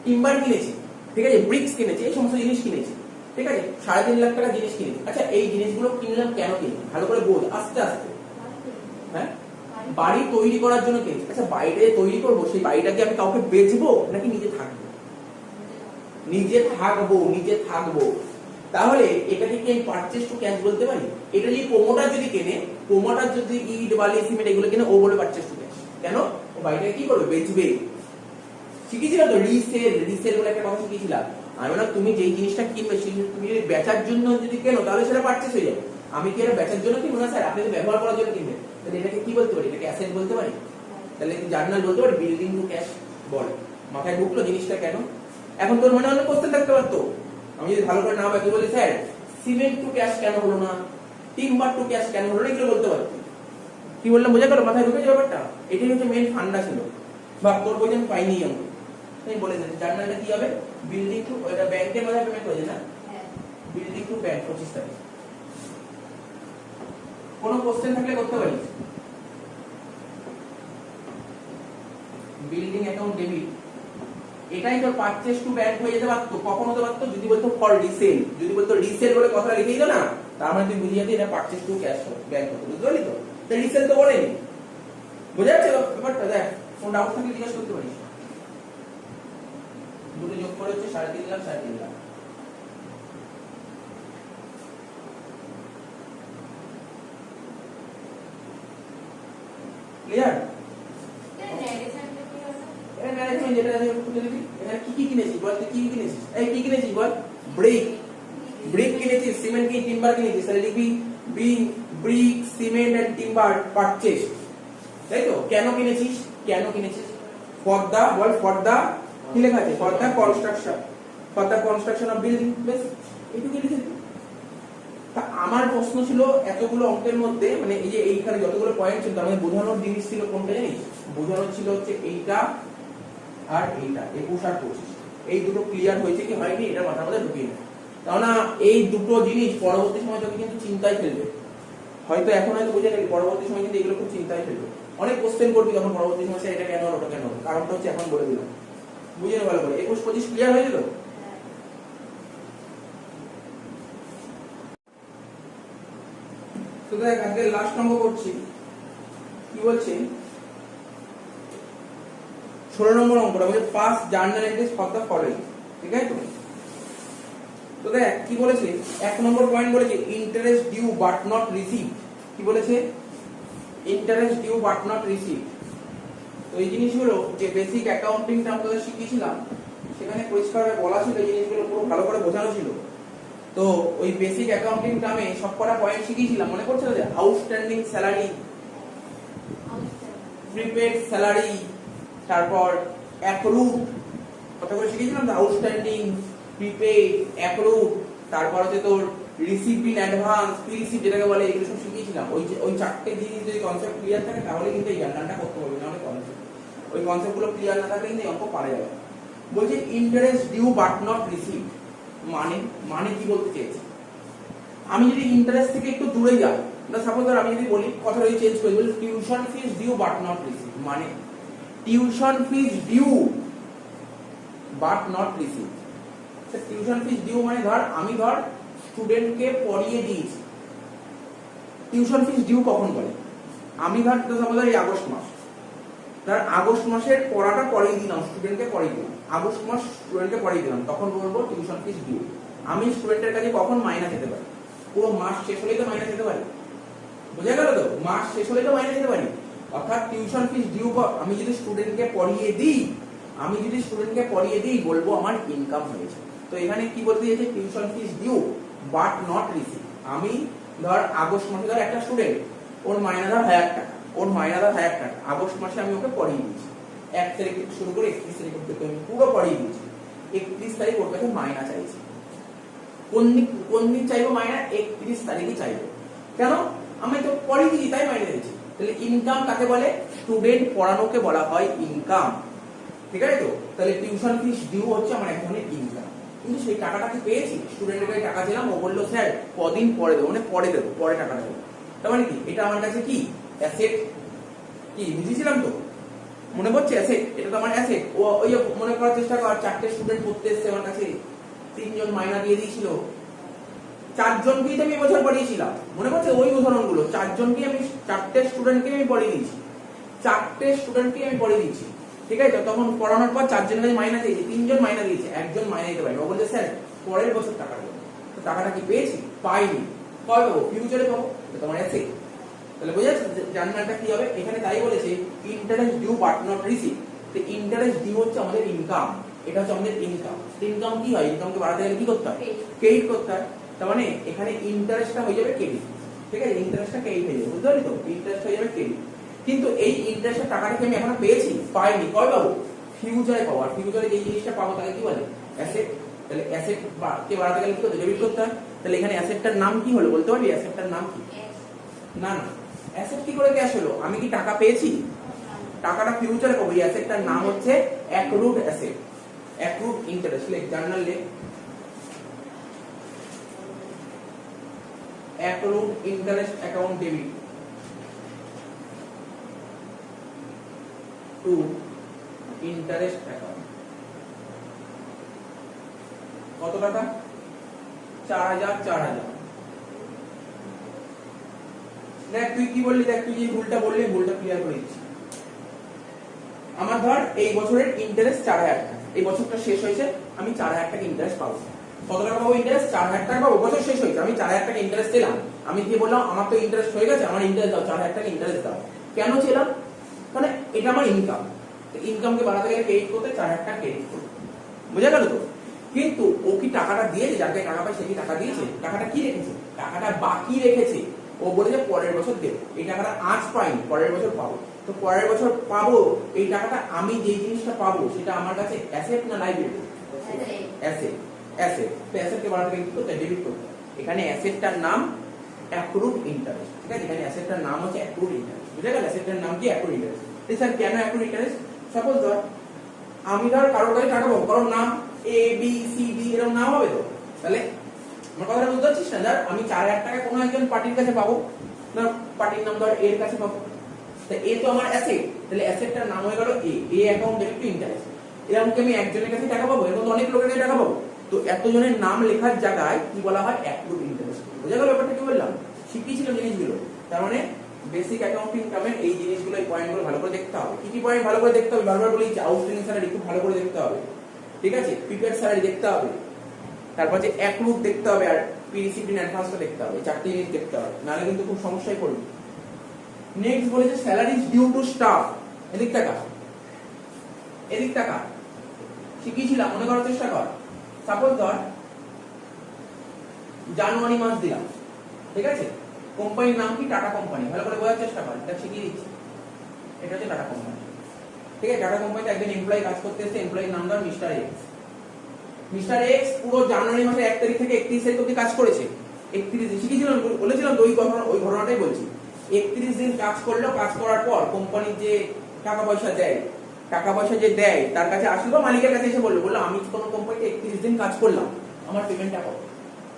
টিম্বার কিনেছি, ঠিক আছে, ব্রিক্স কিনেছি, এই সমস্ত জিনিস কিনেছি, ঠিক আছে, 3.5 লাখ টাকা জিনিস কিনেছি। আচ্ছা এই জিনিসগুলো কিনলাম কেন কিনলাম? ভালো করে বোঝ আস্তে আস্তে। হ্যাঁ বাড়ি তৈরি করার জন্য কিনেছি। আচ্ছা বাড়িটা তৈরি করবো, সেই বাড়িটাকে আমি কাউকে বেচবো নাকি নিজে থাকবো? নিজে থাকবো, নিজে থাকবো। তাহলে এটাকে কি আমি পারচেজ টু ক্যাশ বলতে পারি? এটা যদি প্রমোটার যদি কেনে, প্রমোটার যদি ইট বালি সিমেন্ট এগুলো কিনে, ও বলে পারচেজ টু ক্যাশ। কেন? ও বাড়িটাকে কি করবে? বেচবে। শিখেছিলাম তো রিসেল, রিসেল বলে একটা কথা শিখেছিলাম। আমি বললাম তুমি যেই জিনিসটা কিনবে সেই তুমি যদি বেচার জন্য যদি কেনো তাহলে সেটা পারচেজ হয়ে যাবে। আমি কি এটা বেচার জন্য কিনবো না স্যার, আপনি তো ব্যবহার করার জন্য কিনবেন, তাহলে এটাকে কি বলতে পারি? এটাকে অ্যাসেট বলতে পারি। তাহলে জার্নাল বলতে পারি বিল্ডিং টু ক্যাশ বল। মাথায় ঢুকলো জিনিসটা কেন? এখন তোর মনে অনেক কোশ্চেন থাকতে পারতো, আমি যদি ভালো করে না ভাবি বলি স্যার সিমেন্ট টু ক্যাশ কেন হলো না, টিম্বার টু ক্যাশ কেন হলো এগুলো বলতে পারছি। কি বললাম বোঝা গেল, মাথায় ঢুকেছে ব্যাপারটা? এটাই হচ্ছে মেইন ফান্ডা ছিল। বা তোর বলছেন পাইনি আমি তাই বলে দিচ্ছি জার্নালটা কি হবে, বিল্ডিং টু, এটা ব্যাংকের মাঝে পেমেন্ট হয়েছে না, বিল্ডিং টু ব্যাংক 25 তারিখ। কোনো কোশ্চেন থাকলে করতে পারিস। বিল্ডিং অ্যাকাউন্ট ডেবিট, এটাই তোর পারচেজ টু ব্যাংক হয়ে যেতে পারতো, কখন হতে পারতো যদি বলতো ফর রিসেল, যদি বলতো রিসেল বলে কথাটা লিখে দিত না, তার মানে তুই বুঝিয়ে দিতি এটা পারচেজ টু ক্যাশ ব্যাংক হতো, বুঝতে পারলি তো? তো রিসেল তো বলেনি, বোঝা যাচ্ছে ব্যাপারটা? দেখ কোন ডাউট থাকলে জিজ্ঞাসা করতে পারিস। দুটো যোগ করে হচ্ছে 3.5 লাখ 3.5 লাখ। ক্লিয়ার? কি কিনেছিস বল, তুই কি কিনেছিস? এই কি কিনেছিস বল? ব্রিক, ব্রিক কিনেছিস, সিমেন্ট কি টিম্বার কিনেছিস, তাহলে লিখবি brick cement and timber purchase, তাই তো? কেন কিনেছিস, কেন কিনেছিস? For the, ball for the, কি লেখা আছে? For the construction, for the construction of building, বেশ এইটুকু লিখে দিবি। তা আমার প্রশ্ন ছিল এতগুলো অঙ্কের মধ্যে, মানে এই যে এইখানে যতগুলো পয়েন্ট ছিল তার মধ্যে বোঝানোর জিনিস ছিল কোনটা জানিস? বোঝানোর ছিল হচ্ছে এইটা আর এইটা, 21 আর 25, এই দুটো ক্লিয়ার হয়েছে কি হয়নি এটা মাথার মধ্যে ঢুকিয়ে নেয়। কারণ এই দুটো জিনিস পরবর্তী সময় তোকে কিন্তু চিন্তায় ফেলবে, হয়তো এখন হয়তো বুঝে গেলি, পরবর্তী সময় কিন্তু এগুলো খুব চিন্তায় ফেলবে। অনেক কোশ্চেন করবি তখন পরবর্তী সময়, এটা কেন হলো ওটা কেন হলো, কারণটা হচ্ছে এখন বলে দিলাম, বুঝে নে ভালো করে। 21-25 ক্লিয়ার হয়ে গেল? তো দেখ আজকে লাস্ট অঙ্ক করছি, কি বলছে 16 নম্বর অঙ্কটা বলছে pass journal entries for the following, ঠিক আছে তো? তো দেখ কি বলেছে, 1 নম্বর পয়েন্ট বলেছে interest due but not receive. কি বলেছে? Interest due but not receive. তো এই জিনিসগুলো যে বেসিক অ্যাকাউন্টিংটা আমরা শিখিয়েছিলাম সেখানে পরিষ্কারভাবে বলা ছিল, এই জিনিসগুলো পুরো ভালো করে বোঝানো ছিল। তো ওই বেসিক অ্যাকাউন্টিং টার্মে সবকটা পয়েন্ট শিখিয়েছিলাম, মনে পড়ছে না? যে আউটস্ট্যান্ডিং স্যালারি, প্রিপেড স্যালারি, তারপর অ্যাক্রুড, কথা করে শিখেছিলাম তো, আউটস্ট্যান্ডিং, প্রিপেড, অ্যাক্রুড, তারপর হচ্ছে তোর received in advance, pre receive যেটাকে বলে, এগুলো সব শিখিয়েছিলাম। ওই চারটে জিনিস যদি কনসেপ্ট ক্লিয়ার থাকে তাহলে কিন্তু এই জার্নালটা করতে পারবে না, কনসেপ্ট ওই কনসেপ্টগুলো ক্লিয়ার না থাকলে কিন্তু অঙ্ক পারা যাবে। বলছে interest due but not receive, মানে কি বলতে চেয়েছে? আমি যদি ইন্টারেস্ট থেকে একটু দূরে যাই, না সাপোজ ধর আমি যদি বলি, কথাটা চেঞ্জ করে বলি tuition fees due but not receive, মানে tuition fees due but not receive. Tuition fees due মানে ধর আমি স্টুডেন্টকে পড়িয়ে দিয়েছি, টিউশন ফিস ডিউ কখন বলে? আমি সাপোজ এই আগস্ট মাস, ধর আগস্ট মাসের পড়াটা পড়িয়ে দিলাম, স্টুডেন্টকে পড়িয়ে দিলাম, আগস্ট মাস স্টুডেন্টকে পড়িয়ে দিলাম, তখন বলবো টিউশন ফিস ডিউ। আমি স্টুডেন্টের কাছে কখন মাইনা যেতে পারি? পুরো মাস শেষ হলেই তো মাইনা যেতে পারি, বুঝা গেল তো? মাস শেষ হলেই তো মাইনা যেতে পারি। অর্থাৎ টিউশন ফিস ডিউ আমি যদি স্টুডেন্টকে পড়িয়ে দিই, বলবো আমার ইনকাম হয়েছে। তো এখানে কি বলতে চাইছে? Tuition fees due but not receive. আমি ধর আগস্ট মাসে ধর একটা স্টুডেন্ট, ওর মাইনা ধর 1000 টাকা, আগস্ট মাসে আমি ওকে পড়িয়ে দিয়েছি, 1 তারিখ থেকে শুরু করে 31 তারিখ অবধি আমি পুরো পড়িয়ে দিয়েছি। 31 তারিখ ওর কাছে মাইনা চাইছি। কোন দিন চাইবো মাইনা? 31 তারিখে চাইবো। কেন? আমি তো পড়িয়ে দিয়েছি তাই মাইনা দিয়েছি। তাহলে ইনকাম কাকে বলে? স্টুডেন্ট পড়ানোকে বলা হয় ইনকাম, ঠিক আছে তো? তাহলে টিউশন ফিস ডিউ হচ্ছে আমার এক ধরনের ইনকাম। কিন্তু সেই টাকাটা কি পেয়েছি? স্টুডেন্টের কাছে টাকা দিলাম, ও বললো স্যার কদিন পরে দেবো, মানে পরে দেবো, পরে টাকা দেবো। তার মানে কি? এটা আমার কাছে কি অ্যাসেট? কি বুঝেছিলাম তো? মনে পড়ছে অ্যাসেট? এটা তো আমার অ্যাসেট। ওই মনে করার চেষ্টা কর, 4টে স্টুডেন্ট পড়তে এসছে আমার কাছে, 3 জন মাইনা দিয়ে দিয়েছিল, 4 জনকেই তো আমি বছর পড়িয়েছিলাম, মনে পড়ছে ওই উদাহরণগুলো? 4 জনকেই আমি, 4টে স্টুডেন্টকে আমি পড়িয়ে দিয়েছি, ঠিক আছে? তখন পড়ানোর পর 4 জনের কাছে মাইনা দিয়েছি, 3 জন মাইনা দিয়েছে, 1 জন মাইনা দিতে পারেনি। ও বলছে স্যার পরের বছর টাকা দেবো। তো টাকাটা কি পেয়েছি? পাইনি। কবে পাবো? ফিউচারে পাবো। তোমার অ্যাসেট। তাহলে বোঝা যাচ্ছে জার্নালটা কি হবে? এখানে তাই বলেছে interest due but not receive. তো ইন্টারেস্ট ডিউ হচ্ছে আমাদের ইনকাম, এটা হচ্ছে আমাদের ইনকাম। ইনকাম কি হয়? ইনকামকে বাড়াতে গেলে কি করতে হয়? ক্রেডিট করতে হয়। তার মানে এখানে ইন্টারেস্টটা হয়ে যাবে ক্রেডিট, ঠিক আছে? ইন্টারেস্টটা ক্রেডিট হয়ে যাবে, বুঝতে পারলি তো? ইন্টারেস্ট হয়ে যাবে ক্রেডিট। কিন্তু এই ইন্টারেস্টের টাকাটা কি আমি এখনো পেয়েছি? পাইনি। কবে পাবো? ফিউচারে পাবো। আর ফিউচারে যে জিনিসটা পাবো তাকে কি বলে? অ্যাসেট। তাহলে অ্যাসেট কে বাড়াতে গেলে কি করতে? ডেবিট করতে হয়। তাহলে এখানে অ্যাসেটটার নাম কি হলো বলতে পারবি? অ্যাসেটটার নাম কি? না না, অ্যাসেট কি করে ক্যাশ হলো? আমি কি টাকা পেয়েছি? টাকাটা ফিউচারে পাবো। এই অ্যাসেটটার নাম হচ্ছে অ্যাক্রুড অ্যাসেট, অ্যাক্রুড ইন্টারেস্ট। লেখ জার্নাল লেখ, accrued interest account debit two interest account. কত টাকা? 4000 4000। দেখ তুই কি বললি, দেখ তুই যে ভুলটা বললি ভুলটা ক্লিয়ার করে দিচ্ছি। আমার ধর এই বছরের ইন্টারেস্ট 4000 টাকা, এই বছরটা শেষ হয়েছে, আমি 4000 টাকা ইন্টারেস্ট পাবো। কত টাকা পাবো ইন্টারেস্ট? 4000 টাকা পাবো। বছর শেষ হয়েছে, আমি 4000 টাকা ইন্টারেস্ট পেলাম। আমি কি বললাম, আমার তো ইন্টারেস্ট হয়ে গেছে, আমার ইন্টারেস্ট দাও, 4000 টাকা ইন্টারেস্ট দাও। কেন ছিলাম? মানে এটা আমার ইনকাম, ইনকামকে বাড়াতে গেলে ক্রেডিট করতে 4000 টাকা ক্রেডিট করতে, বুঝা গেল তো? কিন্তু ও কি টাকাটা দিয়েছে? যাকে টাকা পায় সে কি টাকা দিয়েছে? টাকাটা কি রেখেছে? টাকাটা বাকি রেখেছে। ও বলেছে পরের বছর দেবো। এই টাকাটা আজ পাইনি, পরের বছর পাবো। তো পরের বছর পাবো এই টাকাটা, আমি যে জিনিসটা পাবো সেটা আমার কাছে অ্যাসেট না লাইবিলিটি? অ্যাসেট। অ্যাসেট। তো অ্যাসেটকে বাড়াতে গেলে কি করতে? ডেবিট করতে। এখানে অ্যাসেটটার নাম অ্যাক্রুড ইন্টারেস্ট, ঠিক আছে? এখানে অ্যাসেটটার নাম হচ্ছে অ্যাক্রুড ইন্টারেস্ট, বুঝা গেল? অ্যাসেটটার নাম কি? Accrued interest. স্যার কেন অ্যাক্রুড ইন্টারেস্ট? সাপোজ ধর আমি ধর কারোর কাছে টাকা পাবো, কারোর নাম এ বি সি ডি এরকম নাম হবে তো, তাহলে আমার কথাটা বুঝতে পারছিস না? ধর আমি 4000 টাকা কোনো একজন পার্টির কাছে পাবো, না পার্টির নাম ধর এর কাছে পাবো, তা এ তো আমার অ্যাসেট, তাহলে অ্যাসেটটার নাম হয়ে গেল এ অ্যাকাউন্ট ডেবিট টু ইন্টারেস্ট। এরকম কি আমি একজনের কাছে টাকা পাবো? এরকম অনেক লোকের কাছে টাকা পাবো, তো এতজনের নাম লেখার জায়গায় কি বলা হয়? Accrued interest. বুঝা গেল ব্যাপারটা? কি বললাম? শিখিয়েছিলাম জিনিসগুলো। তার মানে বেসিক অ্যাকাউন্টিং ইনকামের এই জিনিসগুলো, এই পয়েন্টগুলো ভালো করে দেখতে হবে। কি কি পয়েন্ট ভালো করে দেখতে হবে? বারবার বলি, আউটস্ট্যান্ডিং স্যালারি খুব ভালো করে দেখতে হবে, ঠিক আছে? প্রিপেয়ার স্যালারি দেখতে হবে, তারপর যে অ্যাক্রুড দেখতে হবে, আর প্রিসিপিন অ্যাডভান্সটা দেখতে হবে। চারটি জিনিস দেখতে হবে, নাহলে কিন্তু খুব সমস্যায় পড়বে। নেক্সট বলেছে স্যালারি ডিউ টু স্টাফ। এদিক টাকা, এদিক টাকা শিখিয়েছিলাম, মনে করার চেষ্টা কর। সাপোজ ধর জানুয়ারি মাস দিলাম, ঠিক আছে? কোম্পানির নাম কি? Tata company. ভালো করে বোঝার চেষ্টা কর, এটা শিখিয়ে দিচ্ছি। এটা হচ্ছে টাটা কোম্পানি, ঠিক আছে? টাটা কোম্পানিতে একজন এমপ্লয়ি কাজ করতে এসে, এমপ্লয়ির নাম ধর মিস্টার এক্স। মিস্টার এক্স পুরো জানুয়ারি মাসে 1 তারিখ থেকে 31 তারিখ অবধি কাজ করেছে। 31 দিন শিখিয়েছিলাম, বলেছিলাম তো ওই ঘটনাটাই বলছি। 31 দিন কাজ করলো, কাজ করার পর কোম্পানি যে টাকা পয়সা দেয়, টাকা পয়সা যে দেয় তার কাছে আসলো, বা মালিকের কাছে এসে বললো আমি কোনো কোম্পানিতে 31 দিন কাজ করলাম, আমার পেমেন্টটা কত?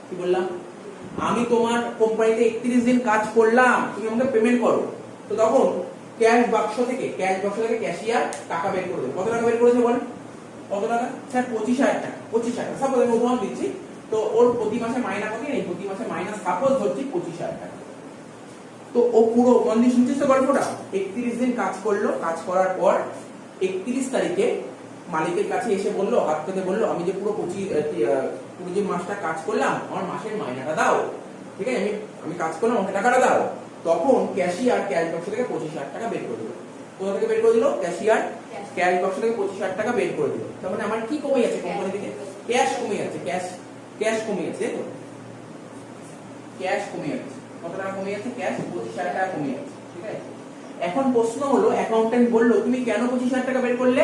কি বললাম? আমি তোমার কোম্পানিতে 31 দিন কাজ করলাম, তুমি আমাকে পেমেন্ট করো। তো তখন ক্যাশ বাক্স থেকে ক্যাশিয়ার টাকা বের করে দেবে। কত টাকা বের করেছে বল? কত টাকা? স্যার 25000 টাকা। 25000 সাপোজ আমি উদাহরণ দিচ্ছি। তো ওর প্রতি মাসে মাইনা কত নেই? প্রতি মাসে মাইনা সাপোজ ধরছি 25000 টাকা। তো ও পুরো মন দিয়ে শুনছিস তো গল্পটা? 31 দিন কাজ করলো, কাজ করার পর 31 তারিখে মালিকের কাছে এসে বললো, হাত পেতে বললো, আমি যে পুরো যে মাসটা কাজ করলাম, আমার মাসের মাইনাটা দাও, ঠিক আছে? আমি কাজ করলাম, আমাকে টাকাটা দাও। তখন ক্যাশিয়ার ক্যাশ বাক্স থেকে 25000 টাকা বের করে দিল। কোথা থেকে বের করে দিল? ক্যাশিয়ার ক্যাশ বাক্স থেকে 25000 টাকা বের করে দিল। তার মানে আমার কি কমে যাচ্ছে কোম্পানি থেকে? ক্যাশ কমে যাচ্ছে, ক্যাশ কমে যাচ্ছে, তো ক্যাশ কমে যাচ্ছে। কত টাকা কমে যাচ্ছে? ক্যাশ 25000 টাকা কমে যাচ্ছে, ঠিক আছে? এখন প্রশ্ন হলো, অ্যাকাউন্টেন্ট বললো তুমি কেন 25000 টাকা বের করলে?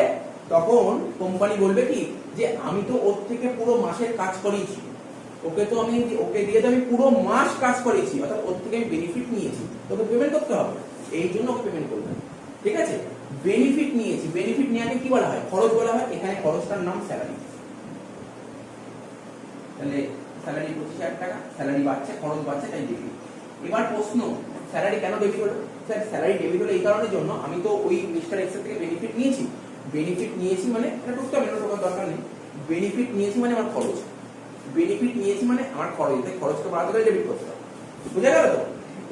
তখন কোম্পানি বলবে কি, যে আমি তো ওর থেকে পুরো মাসের কাজ করিয়েছি, ওকে দিয়ে তো আমি পুরো মাস কাজ করিয়েছি, অর্থাৎ ওর থেকে আমি বেনিফিট নিয়েছি, তোকে পেমেন্ট করতে হবে, এই জন্য ওকে পেমেন্ট করবে, ঠিক আছে? বেনিফিট নিয়েছি, বেনিফিট নেওয়াকে কি বলা হয়? খরচ বলা হয়। এখানে খরচটার নাম স্যালারি। তাহলে স্যালারি 25000 টাকা, স্যালারি বাড়ছে, খরচ বাড়ছে, তাই ডেবিট। এবার প্রশ্ন, স্যালারি কেন ডেবিট হলো? স্যার স্যালারি ডেবিট হলো এই কারণের জন্য, আমি তো ওই মিস্টার এক্স থেকে বেনিফিট নিয়েছি। বেনিফিট নিয়েছি মানে এটা টুকটাক মেনে রাখার দরকার নেই। বেনিফিট নিয়েছি মানে আমার খরচ, বেনিফিট নিয়েছি মানে আমার খরচ, তাই খরচকে বাড়াতে গেলে ডেবিট করতে হবে। বুঝা গেল তো?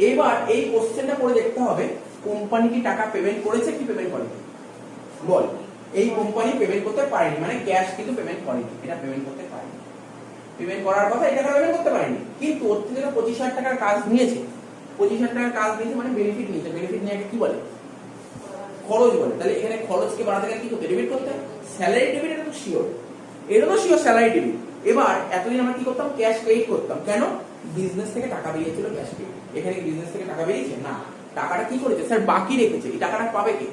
এবার এই কোশ্চেনটা করে দেখতে হবে, কোম্পানি কি টাকা পেমেন্ট করেছে কি পেমেন্ট করেনি? বল, এই কোম্পানি পেমেন্ট করতে পারেনি, মানে ক্যাশ কিন্তু পেমেন্ট করেনি, এটা পেমেন্ট করতে পারেনি। পেমেন্ট করার কথা, এটা পেমেন্ট করতে পারেনি, কিন্তু ওর থেকে 25000 টাকার কাজ নিয়েছে। 25000 টাকার কাজ নিয়েছে মানে বেনিফিট নিয়েছে। বেনিফিট নিয়ে কি বলে? খরচ বলে। তাহলে এখানে খরচকে বাড়াতে গেলে কি করতে? ডেবিট করতে। স্যালারি ডেবিট, এটা তো শিওর, এটা তো শিওর স্যালারি ডেবিট। এবার এতদিন আমরা কি করতাম? ক্যাশ ক্রেডিট করতাম। কেন? বিজনেস থেকে টাকা বেরিয়েছিল, ক্যাশ ক্রেডিট। এখানে কি বিজনেস থেকে টাকা বেরিয়েছে? না, টাকাটা কি করেছে? স্যার বাকি রেখেছে। এই টাকাটা পাবে কে?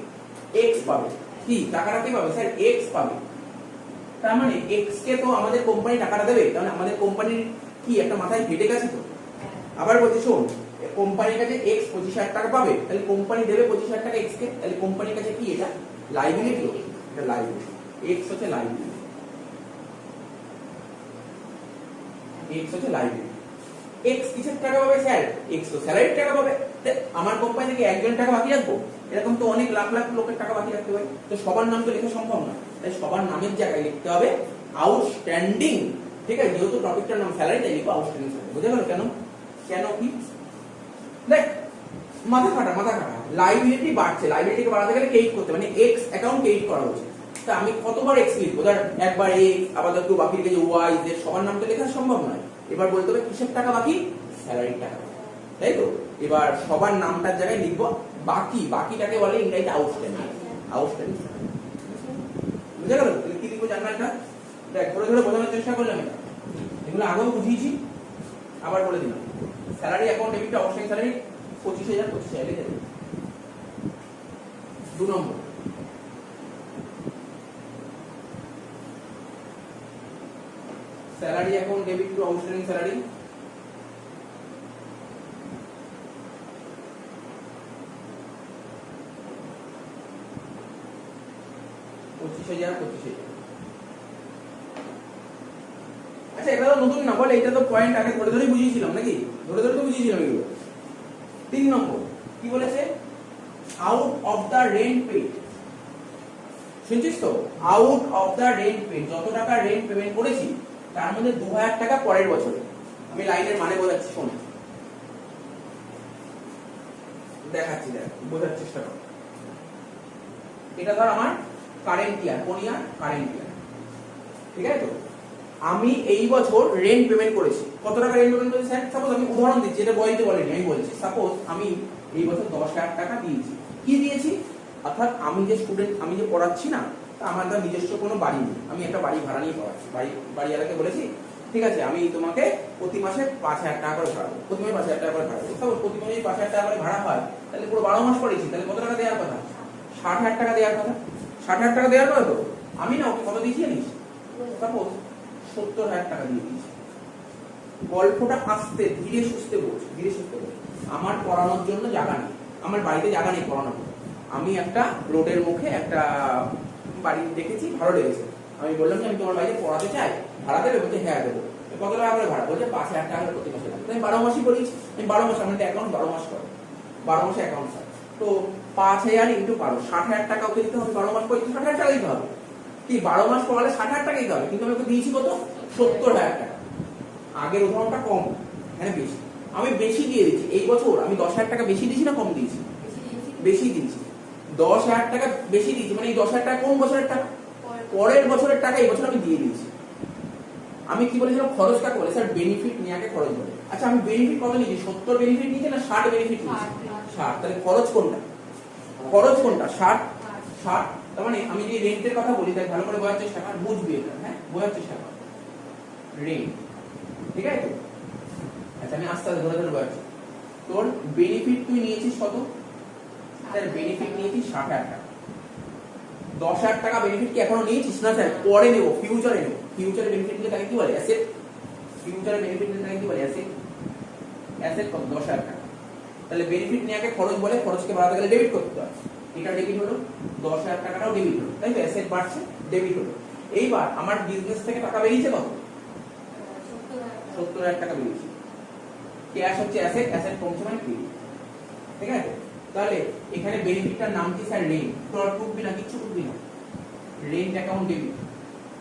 এক্স পাবে। কি টাকাটা কি পাবে? স্যার এক্স পাবে। তার মানে এক্স কে তো আমাদের কোম্পানি টাকাটা দেবে, তাহলে আমাদের কোম্পানির কি একটা মাথায় হেঁটে গেছে তো। আবার বলছি শোন, কোম্পানির কাছে এক্স 25,000 টাকা পাবে, তাহলে কোম্পানি দেবে 25,000 টাকা এক্স কে, তাহলে কোম্পানির কাছে কি এটা লাইবিলিটি, এটা লাইবিলিটি, এক্স হচ্ছে লাইবিলিটি, এক্স হচ্ছে লাইবিলিটি। এক্স কিসের টাকা পাবে স্যার? এক্স তো স্যালারির টাকা পাবে। আমার কোম্পানি থেকে একজন টাকা বাকি রাখবো? এরকম তো অনেক লাখ লাখ লোকের টাকা বাকি রাখতে পারে, তো সবার নাম তো লেখা সম্ভব না, তাই সবার নামের জায়গায় লিখতে হবে আউটস্ট্যান্ডিং। ঠিক আছে, যেহেতু টপিকটার নাম স্যালারি, তাই লিখবো আউটস্ট্যান্ডিং স্যালারি। বুঝে গেল কেন? কেন কি দেখ, মাথা কাটা মাথা কাটা। লাইবিলিটি বাড়ছে, লাইবিলিটিকে বাড়াতে গেলে ক্রেডিট করতে, মানে এক্স অ্যাকাউন্ট ক্রেডিট করা উচিত। তা আমি কতবার এক্স লিখবো? ধর একবার এক্স, আবার ধর বাকি রেখে ওয়াই জেড, সবার নাম তো লেখা সম্ভব নয়। এবার বলতে হবে কিসের টাকা বাকি? স্যালারির টাকা, তাই তো। এবার সবার নামটার জায়গায় লিখবো বাকি, বাকিটাকে বলে ইংরেজিতে আউটস্ট্যান্ডিং, আউটস্ট্যান্ডিং। বুঝে গেল? কি লিখবো জানলা এটা? দেখ ধরে ধরে বোঝানোর চেষ্টা করলাম, এটা এগুলো আগেও বুঝিয়েছি, আবার বলে দিলাম। স্যালারি অ্যাকাউন্ট ডেবিটটা আউটস্ট্যান্ডিং স্যালারি 25,000 25,000 লিখে দেবে। 2 নম্বর, salary account debit to outstanding salary 25,000 25,000। আচ্ছা এটা তো নতুন না, বলে এটা তো পয়েন্ট আগে ধরে ধরে বুঝিয়েছিলাম নাকি? ধরে ধরে তো বুঝিয়েছিলাম এগুলো। 3 নম্বর কি বলেছে? Out of the rent paid. শুনছিস তো? Out of the rent paid, যত টাকা রেন্ট পেমেন্ট করেছি তার মধ্যে 2,000 টাকা পরের বছরে। আমি লাইনের মানে বোঝাচ্ছি, শোন দেখাচ্ছি, দেখ বোঝার চেষ্টা কর। এটা ধর আমার কারেন্ট ইয়ার, কোন ইয়ার? কারেন্ট ইয়ার, ঠিক আছে তো। আমি এই বছর রেন্ট পেমেন্ট করেছি, কত টাকা রেন্ট পেমেন্ট করেছি স্যার? সাপোজ আমি উদাহরণ দিচ্ছি, এটা বইতে বলেনি, আমি বলছি সাপোজ আমি এই বছর 10,000 টাকা দিয়েছি। কি দিয়েছি? অর্থাৎ আমি যে স্টুডেন্ট, আমি যে পড়াচ্ছি না, আমার তো নিজস্ব কোনো বাড়ি নেই, আমি একটা বাড়ি ভাড়া নিয়ে পড়াচ্ছি। বাড়িওয়ালাকে বলেছি ঠিক আছে আমি তোমাকে প্রতি মাসে 5,000 টাকা করে ভাড়া দেবো, প্রতি মাসে 5,000 টাকা করে ভাড়া দেবো। সাপোজ প্রতি মাসে 5,000 টাকা করে ভাড়া হয়, তাহলে পুরো 12 মাস পড়েছি, তাহলে কত টাকা দেওয়ার কথা? 60,000 টাকা দেওয়ার কথা। 60,000 টাকা দেওয়ার কথা তো আমি না ওকে কত দিয়েছি জানিস? সাপোজ 70,000 টাকা দিয়ে দিয়েছি। গল্পটা আস্তে ধীরে সুস্থে বলছি, ধীরে সুস্থে বলছি। আমার পড়ানোর জন্য জায়গা নেই, আমার বাড়িতে জায়গা নেই পড়ানোর জন্য। আমি একটা রোডের মুখে একটা বাড়ি দেখেছি, ভালো লেগেছে। আমি বললাম যে আমি তোমার বাড়িতে পড়াতে চাই, ভাড়া দেবে? বলছে হ্যাঁ দেবো। কত টাকা করে ভাড়া? বলছে 5,000 টাকা করে প্রতি মাসে। আমি 12 মাসই করিয়েছি, আমি 12 মাস, আমার অ্যাকাউন্ট 12 মাস করে, 12 মাসে অ্যাকাউন্ট হয়। তো 5,000 ইন্টু 12, 60,000 টাকা ওকে দিতে হবে। 12 মাস পরে 60,000 টাকা দিতে হবে। কি 12 মাস পড়ালে 60,000 টাকা দিতে হবে, কিন্তু আমি ওকে দিয়েছি কত? 70,000 টাকা। আগের উদাহরণটা কম, এখানে বেশি। আমি বেশি দিয়ে দিচ্ছি এই বছর। আমি 10,000 টাকা বেশি দিয়েছি না কম দিয়েছি? বেশি দিয়েছি। 10,000 টাকা বেশি দিয়েছি, মানে এই 10,000 টাকা কোন বছরের টাকা? পরের বছরের টাকা এই বছর আমি দিয়ে দিয়েছি। আমি কি বলেছিলাম? খরচ কাকে বলে? স্যার বেনিফিট নেওয়াকে খরচ বলে। আচ্ছা আমি বেনিফিট কত নিয়েছি? 70 বেনিফিট নিয়েছি না 60 বেনিফিট নিয়েছি? 60। তাহলে খরচ কোনটা? খরচ কোনটা? 60। 60। তার মানে আমি যে রেন্টের কথা বলি, তাই ভালো করে বোঝার চেষ্টা কর, বুঝবি এটা, হ্যাঁ বোঝার চেষ্টা কর। রেন্ট, ঠিক আছে তো? আচ্ছা আমি আস্তে আস্তে ধরে ধরে বোঝাচ্ছি। তোর বেনিফিট তুই নিয়েছিস কত? স্যার বেনিফিট নিয়েছিস 60,000 টাকা। 10,000 টাকা বেনিফিট কি এখনো নিয়েছিস? না স্যার পরে নেব, ফিউচারে নেব। ফিউচারে বেনিফিট নিলে তাকে কি বলে? অ্যাসেট। ফিউচারে বেনিফিট নিলে তাকে কি বলে? অ্যাসেট। অ্যাসেট কত? 10,000 টাকা। তাহলে বেনিফিট নেওয়াকে খরচ বলে, খরচকে বাড়াতে গেলে ডেবিট করতে হয়। এটা ডেবিট হলো, 10,000 টাকাটাও ডেবিট হলো, তাই তো? অ্যাসেট বাড়ছে, ডেবিট হলো। এইবার আমার বিজনেস থেকে টাকা বেরিয়েছে কত? 70,000 টাকা বেরিয়েছে। ক্যাশ হচ্ছে অ্যাসেট, অ্যাসেট কমছে মানে ক্রেডিট, ঠিক আছে? তাহলে এখানে বেনিফিটটার নাম কি স্যার? রেন্ট। তোর টুকবি না, কিচ্ছু টুকবি না। রেন্ট অ্যাকাউন্ট ডেবিট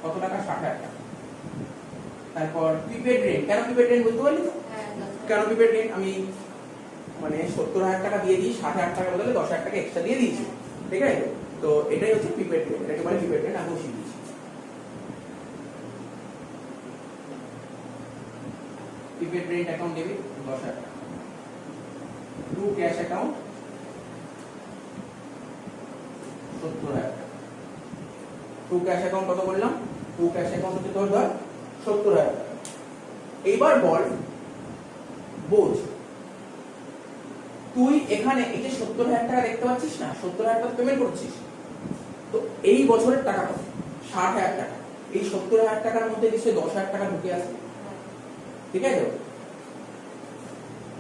কত টাকা? 60,000 টাকা। তারপর প্রিপেড রেন্ট। কেন প্রিপেড রেন্ট বুঝতে পারলি তো? কেন প্রিপেড রেন্ট? আমি মানে 70,000 টাকা দিয়ে দিই, 60,000 টাকা বদলে 10,000 টাকা এক্সট্রা দিয়ে দিয়েছি, ঠিক আছে? তো এটাই হচ্ছে প্রিপেড রেন্ট, এটাকে বলে প্রিপেড রেন্ট। আমি বসিয়ে দিয়েছি প্রিপেড রেন্ট অ্যাকাউন্ট ডেবিট 10,000 টাকা। টু ক্যাশ অ্যাকাউন্ট 70,000 টাকা। টু ক্যাশ অ্যাকাউন্ট কত বললাম? টু ক্যাশ অ্যাকাউন্ট হচ্ছে তোর ধর 70,000 টাকা। এইবার বল, বোঝ তুই এখানে এই যে 70,000 টাকা দেখতে পাচ্ছিস না, 70,000 টাকা পেমেন্ট করছিস, তো এই বছরের টাকা কত? 60,000 টাকা। এই 70,000 টাকার মধ্যে নিশ্চয়ই 10,000 টাকা ঢুকে আসবে, ঠিক আছে,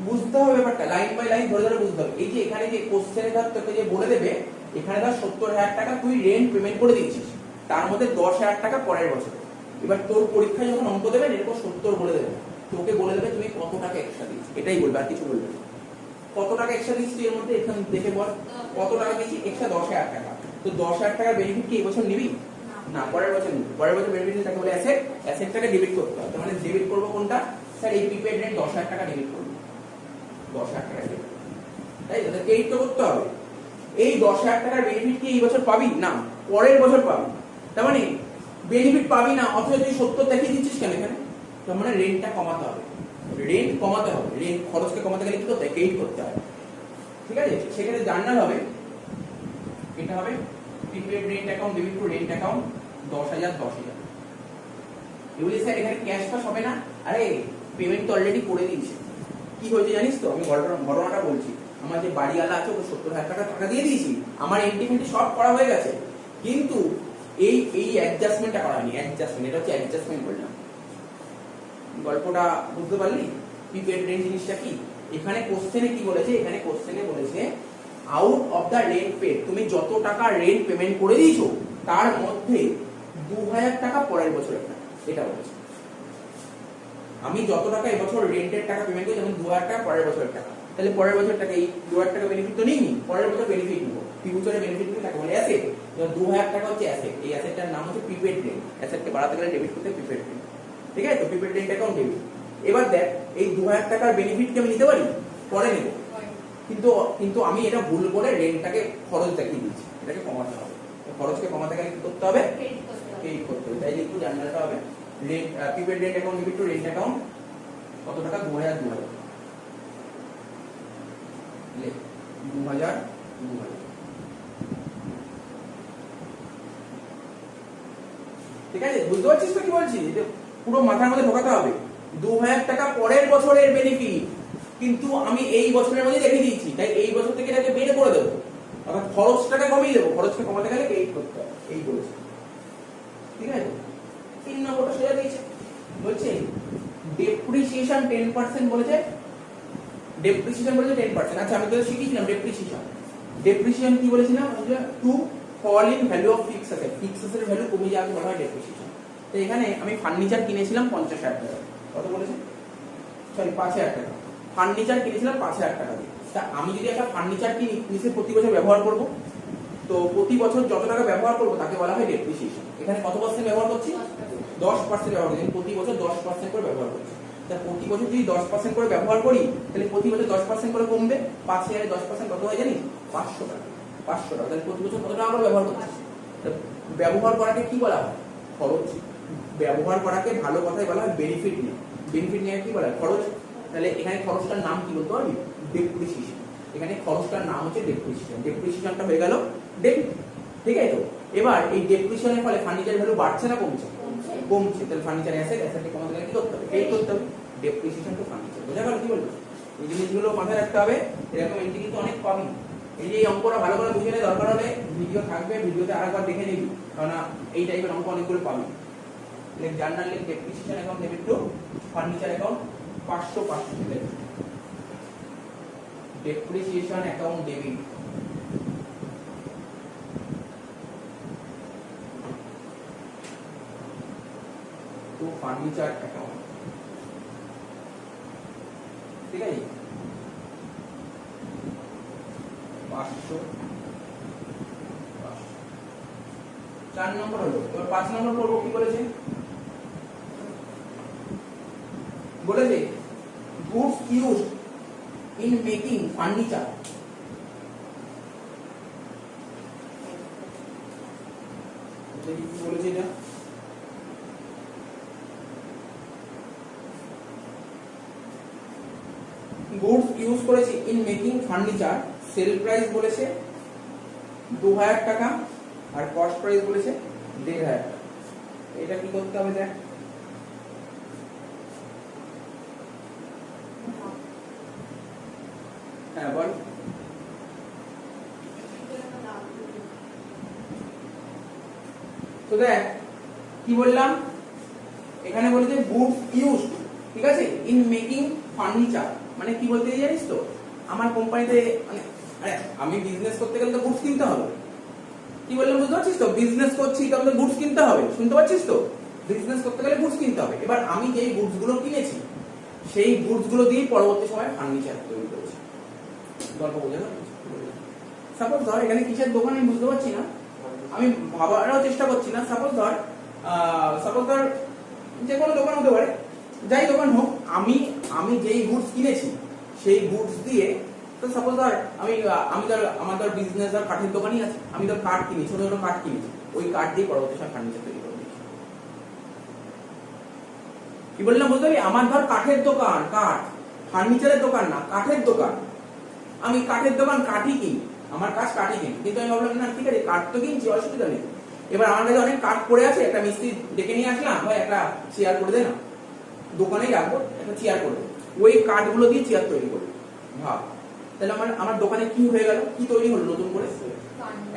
বুঝতে হবে ব্যাপারটা, লাইন বাই লাইন ধরে ধরে বুঝতে হবে। এই যে এখানে যে কোশ্চেনে ধর তোকে যে বলে দেবে, এখানে ধর 70,000 টাকা তুই রেন্ট পেমেন্ট করে দিচ্ছিস, তার মধ্যে 10,000 টাকা পরের বছরে। এবার তোর পরীক্ষায় যখন অঙ্ক দেবে এরকম 70 বলে দেবে, তোকে বলে দেবে তুমি কত টাকা এক্সট্রা দিচ্ছিস, এটাই বলবে আর কিছু বলবে না। কত টাকা এক্সট্রা দিচ্ছিস এর মধ্যে এখানে দেখে বল, কত টাকা দিচ্ছিস এক্সট্রা? 10,000 টাকা। তো 10,000 টাকার বেনিফিট কি এই বছর নিবি না, পরের বছর নিবি। পরের বছর বেনিফিট তাকে বলে অ্যাসেট, অ্যাসেটটাকে ডেবিট করতে হবে। মানে ডেবিট করবো কোনটা স্যার, এই প্রিপেড রেন্ট 10,000 টাকা ডেবিট করবো, 10,000 টাকা ডেবিট, তাই তো ক্রেডিট তো করতে হবে। এই 10,000 টাকার বেনিফিট কি এই বছর পাবি না, পরের বছর পাবি। তার মানে বেনিফিট পাবি না, অথচ তুই 70 দেখিয়ে দিচ্ছিস কেন এখানে? তার মানে রেন্টটা কমাতে হবে, রেন্ট কমাতে হবে, রেন্ট খরচকে কমাতে গেলে কি করতে হয়, ক্রেডিট করতে হয়। ঠিক আছে, সেখানে জার্নাল হবে, এটা হবে prepaid rent account debit two rent account 10,000 10,000। এগুলি স্যার এখানে ক্যাশ পাস হবে না, আরে পেমেন্ট তো অলরেডি করে দিয়েছে। কি হয়েছে জানিস তো, আমি ঘটনাটা বলছি। আমার যে বাড়িওয়ালা আছে ওকে 70,000 টাকা দিয়ে দিয়েছি, আমার এন্টিমেন্টি সব করা হয়ে গেছে, কিন্তু এই অ্যাডজাস্টমেন্টটা করা হয়নি। অ্যাডজাস্টমেন্ট, এটা হচ্ছে অ্যাডজাস্টমেন্ট করলাম। গল্পটা বুঝতে পারলি? প্রিপেড রেন্ট জিনিসটা কি? এখানে কোশ্চেনে কি বলেছে, এখানে কোশ্চেনে বলেছে out of the rent paid, তুমি যত টাকা রেন্ট পেমেন্ট করে দিয়েছো তার মধ্যে 2,000 টাকা পরের বছরের টাকা, এটা বলেছে। আমি যত টাকা এবছর রেন্টের টাকা পেমেন্ট করি, যেমন 2,000 টাকা পরের বছরের টাকা, তাহলে পরের বছর টাকা এই 2,000 টাকা বেনিফিট তো নেইনি, পরের বছর বেনিফিট নেবো। ফিউচারে বেনিফিট নিয়ে তাকে বলে অ্যাসেট। 2,000 টাকা হচ্ছে অ্যাসেট, এই অ্যাসেটটার নাম হচ্ছে প্রিপেড রেন্ট। অ্যাসেটকে বাড়াতে গেলে ডেবিট করতে প্রিপেড রেন্ট, ঠিক আছে? তো প্রিপেড রেন্ট অ্যাকাউন্ট ডেবিট। এবার দেখ, এই 2,000 টাকার বেনিফিট কি আমি নিতে পারি? পরে নেব, কিন্তু আমি এটা ভুল করে রেন্টটাকে খরচ দেখিয়ে দিচ্ছি, এটাকে কমাতে হবে। খরচকে কমাতে গেলে কি করতে হবে? ক্রেডিট করতে হবে। তাই একটু জার্নালটা হবে rent, prepaid rent account debit two rent account কত টাকা? 2,000 2,000 ঠিক আছে, বুঝতে পারছিস তো কি বলছি? পুরো মাথার মধ্যে ঢোকাতে হবে। 2,000 টাকা পরের বছরের বেনিফিট, কিন্তু আমি এই বছরের মধ্যে দেখে দিয়েছি, তাই এই বছর থেকে এটাকে বের করে দেবো, অর্থাৎ খরচটাকে কমিয়ে দেবো। খরচকে কমাতে গেলে ক্রেডিট করতে হবে, এই বলেছে। ঠিক আছে, 3 নম্বরটা সোজা দিয়েছে, বলছে ডেপ্রিসিয়েশন 10% বলেছে, ডেপ্রিসিয়েশন বলেছে 10%। আচ্ছা, আমি তো শিখিয়েছিলাম ডেপ্রিসিয়েশন। ডেপ্রিসিয়েশন কি বলেছিলাম? To fall in value of fixed asset, fixed অ্যাসেটের ভ্যালু কমে যাওয়াকে বলা হয় ডেপ্রিসিয়েশন। তো এখানে আমি ফার্নিচার কিনেছিলাম 50,000 টাকা, কত বলেছে? সরি 5,000 টাকা। ফার্নিচার কিনেছিলাম 5,000 টাকা দিয়ে। তা আমি যদি একটা ফার্নিচার কিনি, নিশ্চয়ই প্রতি বছর ব্যবহার করব, তো প্রতি বছর যত টাকা ব্যবহার করব তাকে বলা হয় ডেপ্রিসিয়েশন। এখানে কত পার্সেন্ট ব্যবহার করছি? 10% ব্যবহার করছি, প্রতি বছর 10% করে ব্যবহার করছি। তা প্রতি বছর যদি 10% করে ব্যবহার করি, তাহলে প্রতি বছর 10% করে কমবে। 5,000 এর 10% কত হয় জানিস? 500 টাকা। 500 টাকা, তাহলে প্রতি বছর কত টাকা করে ব্যবহার করছিস? ব্যবহার করাকে কি বলা হয়? খরচ। ব্যবহার করাকে ভালো কথায় বলা হয় বেনিফিট নিয়ে। বেনিফিট নিয়ে কি বলা হয়? খরচ। তাহলে এখানে খরচটার নাম কি বলতে পারবি? ডেপ্রিসিয়েশন। এখানে খরচটার নাম হচ্ছে ডেপ্রিসিয়েশন। ডেপ্রিসিয়েশনটা হয়ে গেল ডেবিট, ঠিক আছে? তো এবার এই ডেপ্রিসিয়েশনের ফলে ফার্নিচারের ভ্যালু বাড়ছে না কমছে? কমছে। তাহলে ফার্নিচার অ্যাসেট, অ্যাসেটকে কমাতে গেলে কি করতে হবে? ক্রেডিট করতে হবে। ডেপ্রিসিয়েশন টু ফার্নিচার, বোঝা গেল কি বলবো? এই জিনিসগুলো মাথায় রাখতে হবে। এরকম এন্ট্রি কিন্তু অনেক পাবি। এই যে অঙ্কটা ভালো করে বুঝে নিলে, দরকার হলে ভিডিও থাকবে, ভিডিওতে আরেকবার দেখে নিবি, কারণ এই টাইপের অঙ্ক অনেকগুলো পাবি। জার্নাল লিখ depreciation account debit two furniture account 500 থেকে depreciation account debit two furniture account, ঠিক আছে? 500। 4 নম্বর হলো। এবার 5 নম্বর করবো, কি বলেছে? বলেছে goods used in making furniture, কি বলেছে এটা? গুডস ইউজ করেছে in making furniture, sale price বলেছে 2,000 টাকা, আর কস্ট প্রাইস বলেছে 1,500 টাকা। এটা কি করতে হবে দেখ? হ্যাঁ বল। তো দেখ কি বললাম, এখানে বলেছে গুডস ইউজড ঠিক আছে, ইন মেকিং ফার্নিচার মানে কি বলতে জানিস তো, আমার কোম্পানিতে মানে আমি বিজনেস করতে গেলে তো গুডস কিনতে হবে। কি বললাম বুঝতে পারছিস তো, বিজনেস করছি তাহলে গুডস কিনতে হবে, শুনতে পাচ্ছিস তো, বিজনেস করতে গেলে গুডস কিনতে হবে। এবার আমি যেই গুডস গুলো কিনেছি সেই গুডস গুলো দিয়ে পরবর্তী সময় ফার্নিচার তৈরি করেছি। গল্প বোঝা গেল? সাপোজ ধর এখানে কিসের দোকান আমি বুঝতে পারছি না, আমি ভাবারও চেষ্টা করছি না। সাপোজ ধর যে কোনো দোকান হতে পারে, যাই দোকান হোক, আমি যেই গুডস কিনেছি সেই গুডস দিয়ে, তো সাপোজ ধর আমার ধর বিজনেস আর কাঠের দোকানই আছে, আমি ধর কাঠ কিনি, ছোট ছোট কাঠ কিনেছি, ওই কাঠ দিয়ে পরবর্তী সময় ফার্নিচার তৈরি করে দিচ্ছি। কি বললাম বুঝতে পারলি? আমার ধর কাঠের দোকান, কাঠ, ফার্নিচারের দোকান না, কাঠের দোকান। আমি কাঠের দোকান, কাঠই কিনি, আমার কাজ কাঠই কিনি, কিন্তু আমি ভাবলাম না ঠিক আছে কাঠ তো কিনছি, অসুবিধা নেই। এবার আমার কাছে অনেক কাঠ পড়ে আছে, একটা মিস্ত্রি ডেকে নিয়ে আসলাম, ভাই একটা চেয়ার করে দে না, দোকানেই রাখবো, একটা চেয়ার করে দে, ওই কাঠগুলো দিয়ে চেয়ার তৈরি করি। ভাব তাহলে আমার দোকানে কি হয়ে গেল, কি তৈরি হলো নতুন করে,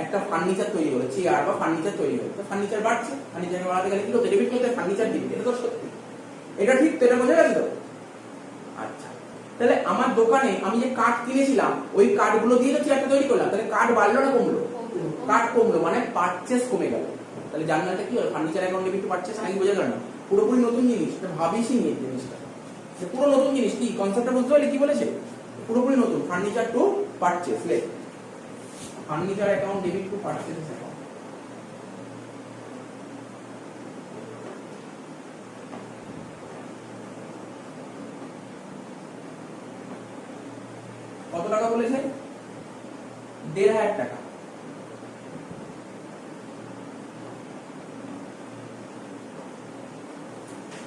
একটা ফার্নিচার তৈরি হলো, চেয়ার বা ফার্নিচার তৈরি হলো। তো ফার্নিচার বাড়ছে, ফার্নিচার বাড়াতে গেলে কি করতে, ডেবিট করতে ফার্নিচার দিবি, এটা তো সত্যি, এটা ঠিক তো, এটা বোঝা গেছে তো? আচ্ছা, তাহলে আমার দোকানে আমি যে কাঠ কিনেছিলাম ওই কাঠগুলো দিয়ে তো চেয়ারটা তৈরি করলাম, তাহলে কাঠ বাড়লো না কমলো? কাঠ কমলো, মানে পারচেস কমে গেল। তাহলে জানলাটা কি হলো, furniture account debit to purchase, নাকি বোঝা গেল না? পুরোপুরি নতুন জিনিস, এটা ভাবিসই নি জিনিসটা, পুরো নতুন জিনিস। কি কনসেপ্টটা বুঝতে পারলি কি বলেছে? পুরোপুরি নতুন, ফার্নিচার টু পারচেস, লে furniture account debit to purchase account. কত টাকা বলেছে? 1,500 টাকা।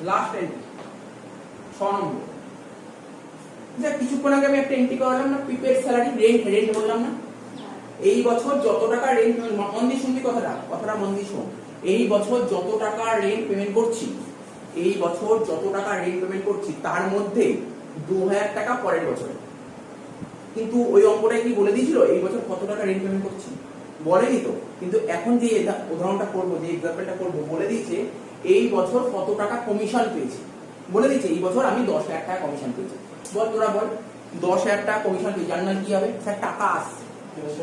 লাস্ট এন্ট্রি 6 নম্বর। কিছুক্ষণ আগে আমি একটা এন্ট্রি করালাম না, প্রিপেড স্যালারি, রেন্ট বললাম না, এই বছর যত টাকা রেন্ট, মন দিয়ে শুনবি কথাটা মন দিয়ে শোন। এই বছর যত টাকা রেন্ট পেমেন্ট করছি, তার মধ্যে 2,000 টাকা পরের বছরে। কিন্তু ওই অঙ্কটা কি বলে দিয়েছিল এই বছর কত টাকা রেন্ট পেমেন্ট করছি? বলেনি তো। কিন্তু এখন যে উদাহরণটা করবো, যে এক্সাম্পলটা করবো, বলে দিয়েছে এই বছর কত টাকা কমিশন পেয়েছি, বলে দিয়েছে এই বছর আমি 10,000 টাকা কমিশন পেয়েছি। বল তোরা বল, 10,000 টাকা কমিশন পেয়েছি, জানার কি হবে? স্যার টাকা আসছে,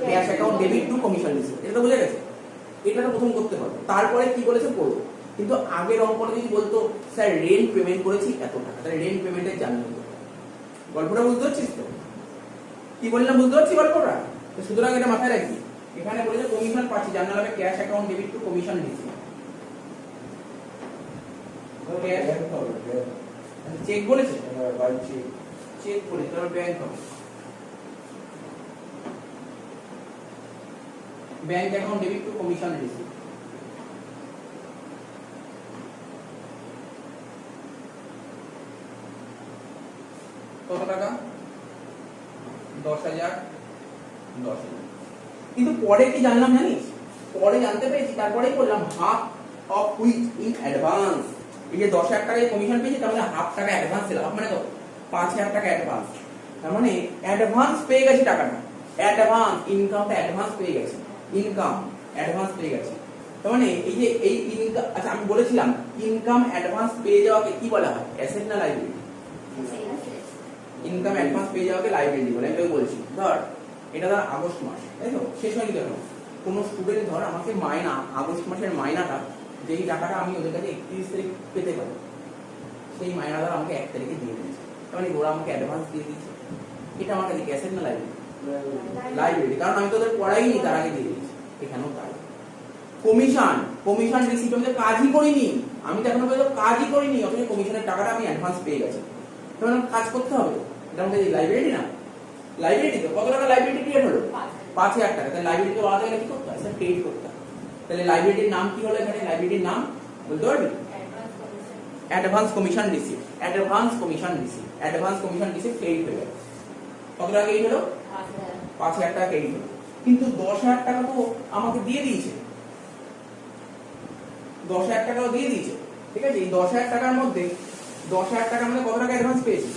cash account debit to commission receive, এটা তো বুঝে গেছে। এটা তো প্রথম করতে হবে, তারপরে কি বলেছে করবো। কিন্তু আগের অঙ্কটা যদি বলতো স্যার রেন্ট পেমেন্ট করেছি এত টাকা, তাহলে রেন্ট পেমেন্টের জানতে হবে। গল্পটা বুঝতে পারছিস তো? কি বললাম বুঝতে পারছি গল্পটা? সুতরাং এটা মাথায় রাখবি। এখানে বলেছে কমিশন পাচ্ছি, জানার হবে cash account debit to commission receive. Cheque বলেছে, চেক বলেছে, তারপর ব্যাংক হবে, bank account debit to commission receive. কত টাকা? 10,000। কিন্তু পরে কি জানলাম জানিস? পরে জানতে পেরেছি, তারপরেই করলাম half of which in advance. এই যে 10,000 টাকায় কমিশন পেয়েছি, তার মানে হাফ টাকা অ্যাডভান্স দিলাম, হাফ মানে কত? 5,000 টাকা অ্যাডভান্স। তার মানে অ্যাডভান্স পেয়ে গেছি টাকাটা, অ্যাডভান্স ইনকামটা অ্যাডভান্স পেয়ে গেছি, ইনকাম অ্যাডভান্স পেয়ে গেছি। তার মানে এই যে এই ইনকাম, আচ্ছা আমি বলেছিলাম ইনকাম অ্যাডভান্স পেয়ে যাওয়াকে কি বলা হয়, অ্যাসেট না লাইবিলিটি? ইনকাম অ্যাডভান্স পেয়ে যাওয়াকে লাইবিলিটি বলে। আমি বলছি ধর এটা ধর আগস্ট মাস, তাই তো, শেষ হয়নি কেন? কোনো স্টুডেন্ট ধর আমাকে মাইনা, আগস্ট মাসের মাইনাটা, যেই টাকাটা আমি ওদের কাছে 31 তারিখ পেতে পারি, সেই মাইনাটা আমাকে 1 তারিখে দিয়ে দিয়েছে, তার মানে ওরা আমাকে অ্যাডভান্স দিয়ে দিয়েছে। এটা আমার কাছে অ্যাসেট না লাইবিলিটি? লাইবিলিটি, কারণ আমি তো ওদের পড়াইনি, তার আগে দিয়ে দিয়েছি। এখানেও তাই। কমিশন রিসিভ, আমি তো কাজই করিনি, আমি তো এখনো পর্যন্ত কাজই করিনি, অথচ কমিশনের টাকাটা আমি অ্যাডভান্স পেয়ে গেছি। তখন কাজ করতে হবে, এটা আমাদের লাইবিলিটি না? লাইবিলিটি তো। কত টাকা লাইবিলিটি ক্রিয়েট হলো? 5,000 টাকা। তাহলে লাইবিলিটি বাড়াতে গেলে কি করতে হয়? স্যার ক্রেডিট করতে হয়। তাহলে লাইবিলিটির নাম কি হলো এখানে? লাইবিলিটির নাম বলতে পারবি? Advance commission receive, advance commission receive, advance commission receive credit হয়ে গেল। কত টাকা ক্রেডিট হলো? 5,000 টাকা ক্রেডিট হলো। কিন্তু 10,000 টাকা তো আমাকে দিয়ে দিয়েছে, 10,000 টাকাও দিয়ে দিয়েছে, ঠিক আছে। এই 10,000 টাকার মধ্যে 10,000 টাকার মধ্যে কত টাকা অ্যাডভান্স পেয়েছি?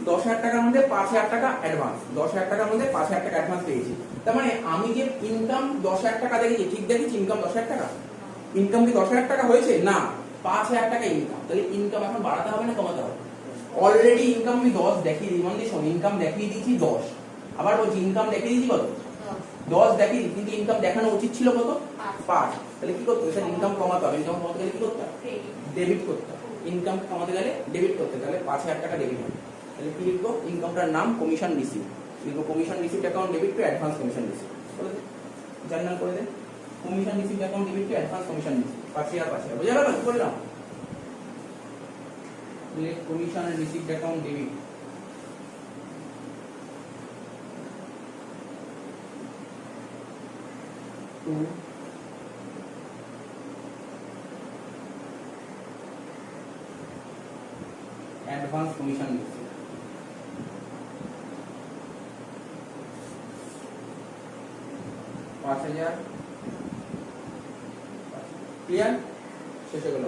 10,000 টাকার মধ্যে 5,000 টাকা অ্যাডভান্স, 10,000 টাকার মধ্যে 5,000 টাকা অ্যাডভান্স পেয়েছি। তার মানে আমি যে ইনকাম 10,000 টাকা দেখেছি, ঠিক দেখেছি ইনকাম 10,000 টাকা? ইনকাম কি 10,000 টাকা হয়েছে? না, 5,000 টাকা ইনকাম। তাহলে ইনকাম এখন বাড়াতে হবে না কমাতে হবে? অলরেডি ইনকাম আমি 10 দেখিয়ে দিই, মানে শোন ইনকাম দেখিয়ে দিয়েছি 10, আবার বলছি ইনকাম দেখিয়ে দিয়েছি কত 10 দেখিয়ে দিই, কিন্তু ইনকাম দেখানো উচিত ছিল কত 5। তাহলে কি করতে হবে স্যার, ইনকাম কমাতে হবে। ইনকাম কমাতে গেলে কি করতে হবে, ডেবিট করতে হবে। ইনকাম কমাতে গেলে ডেবিট করতে, তাহলে 5000 টাকা ডেবিট হবে। তাহলে কি লিখবো, ইনকামটার নাম কমিশন রিসিভ, লিখবো commission receive account debit to advance commission receive, করে দেন জার্নাল করে দেন, commission receive account debit to advance commission receive 5000 বুঝে গেল, করে নাও। Commission receive account debit to advance commission receive. Clear, শেষ হয়ে গেল।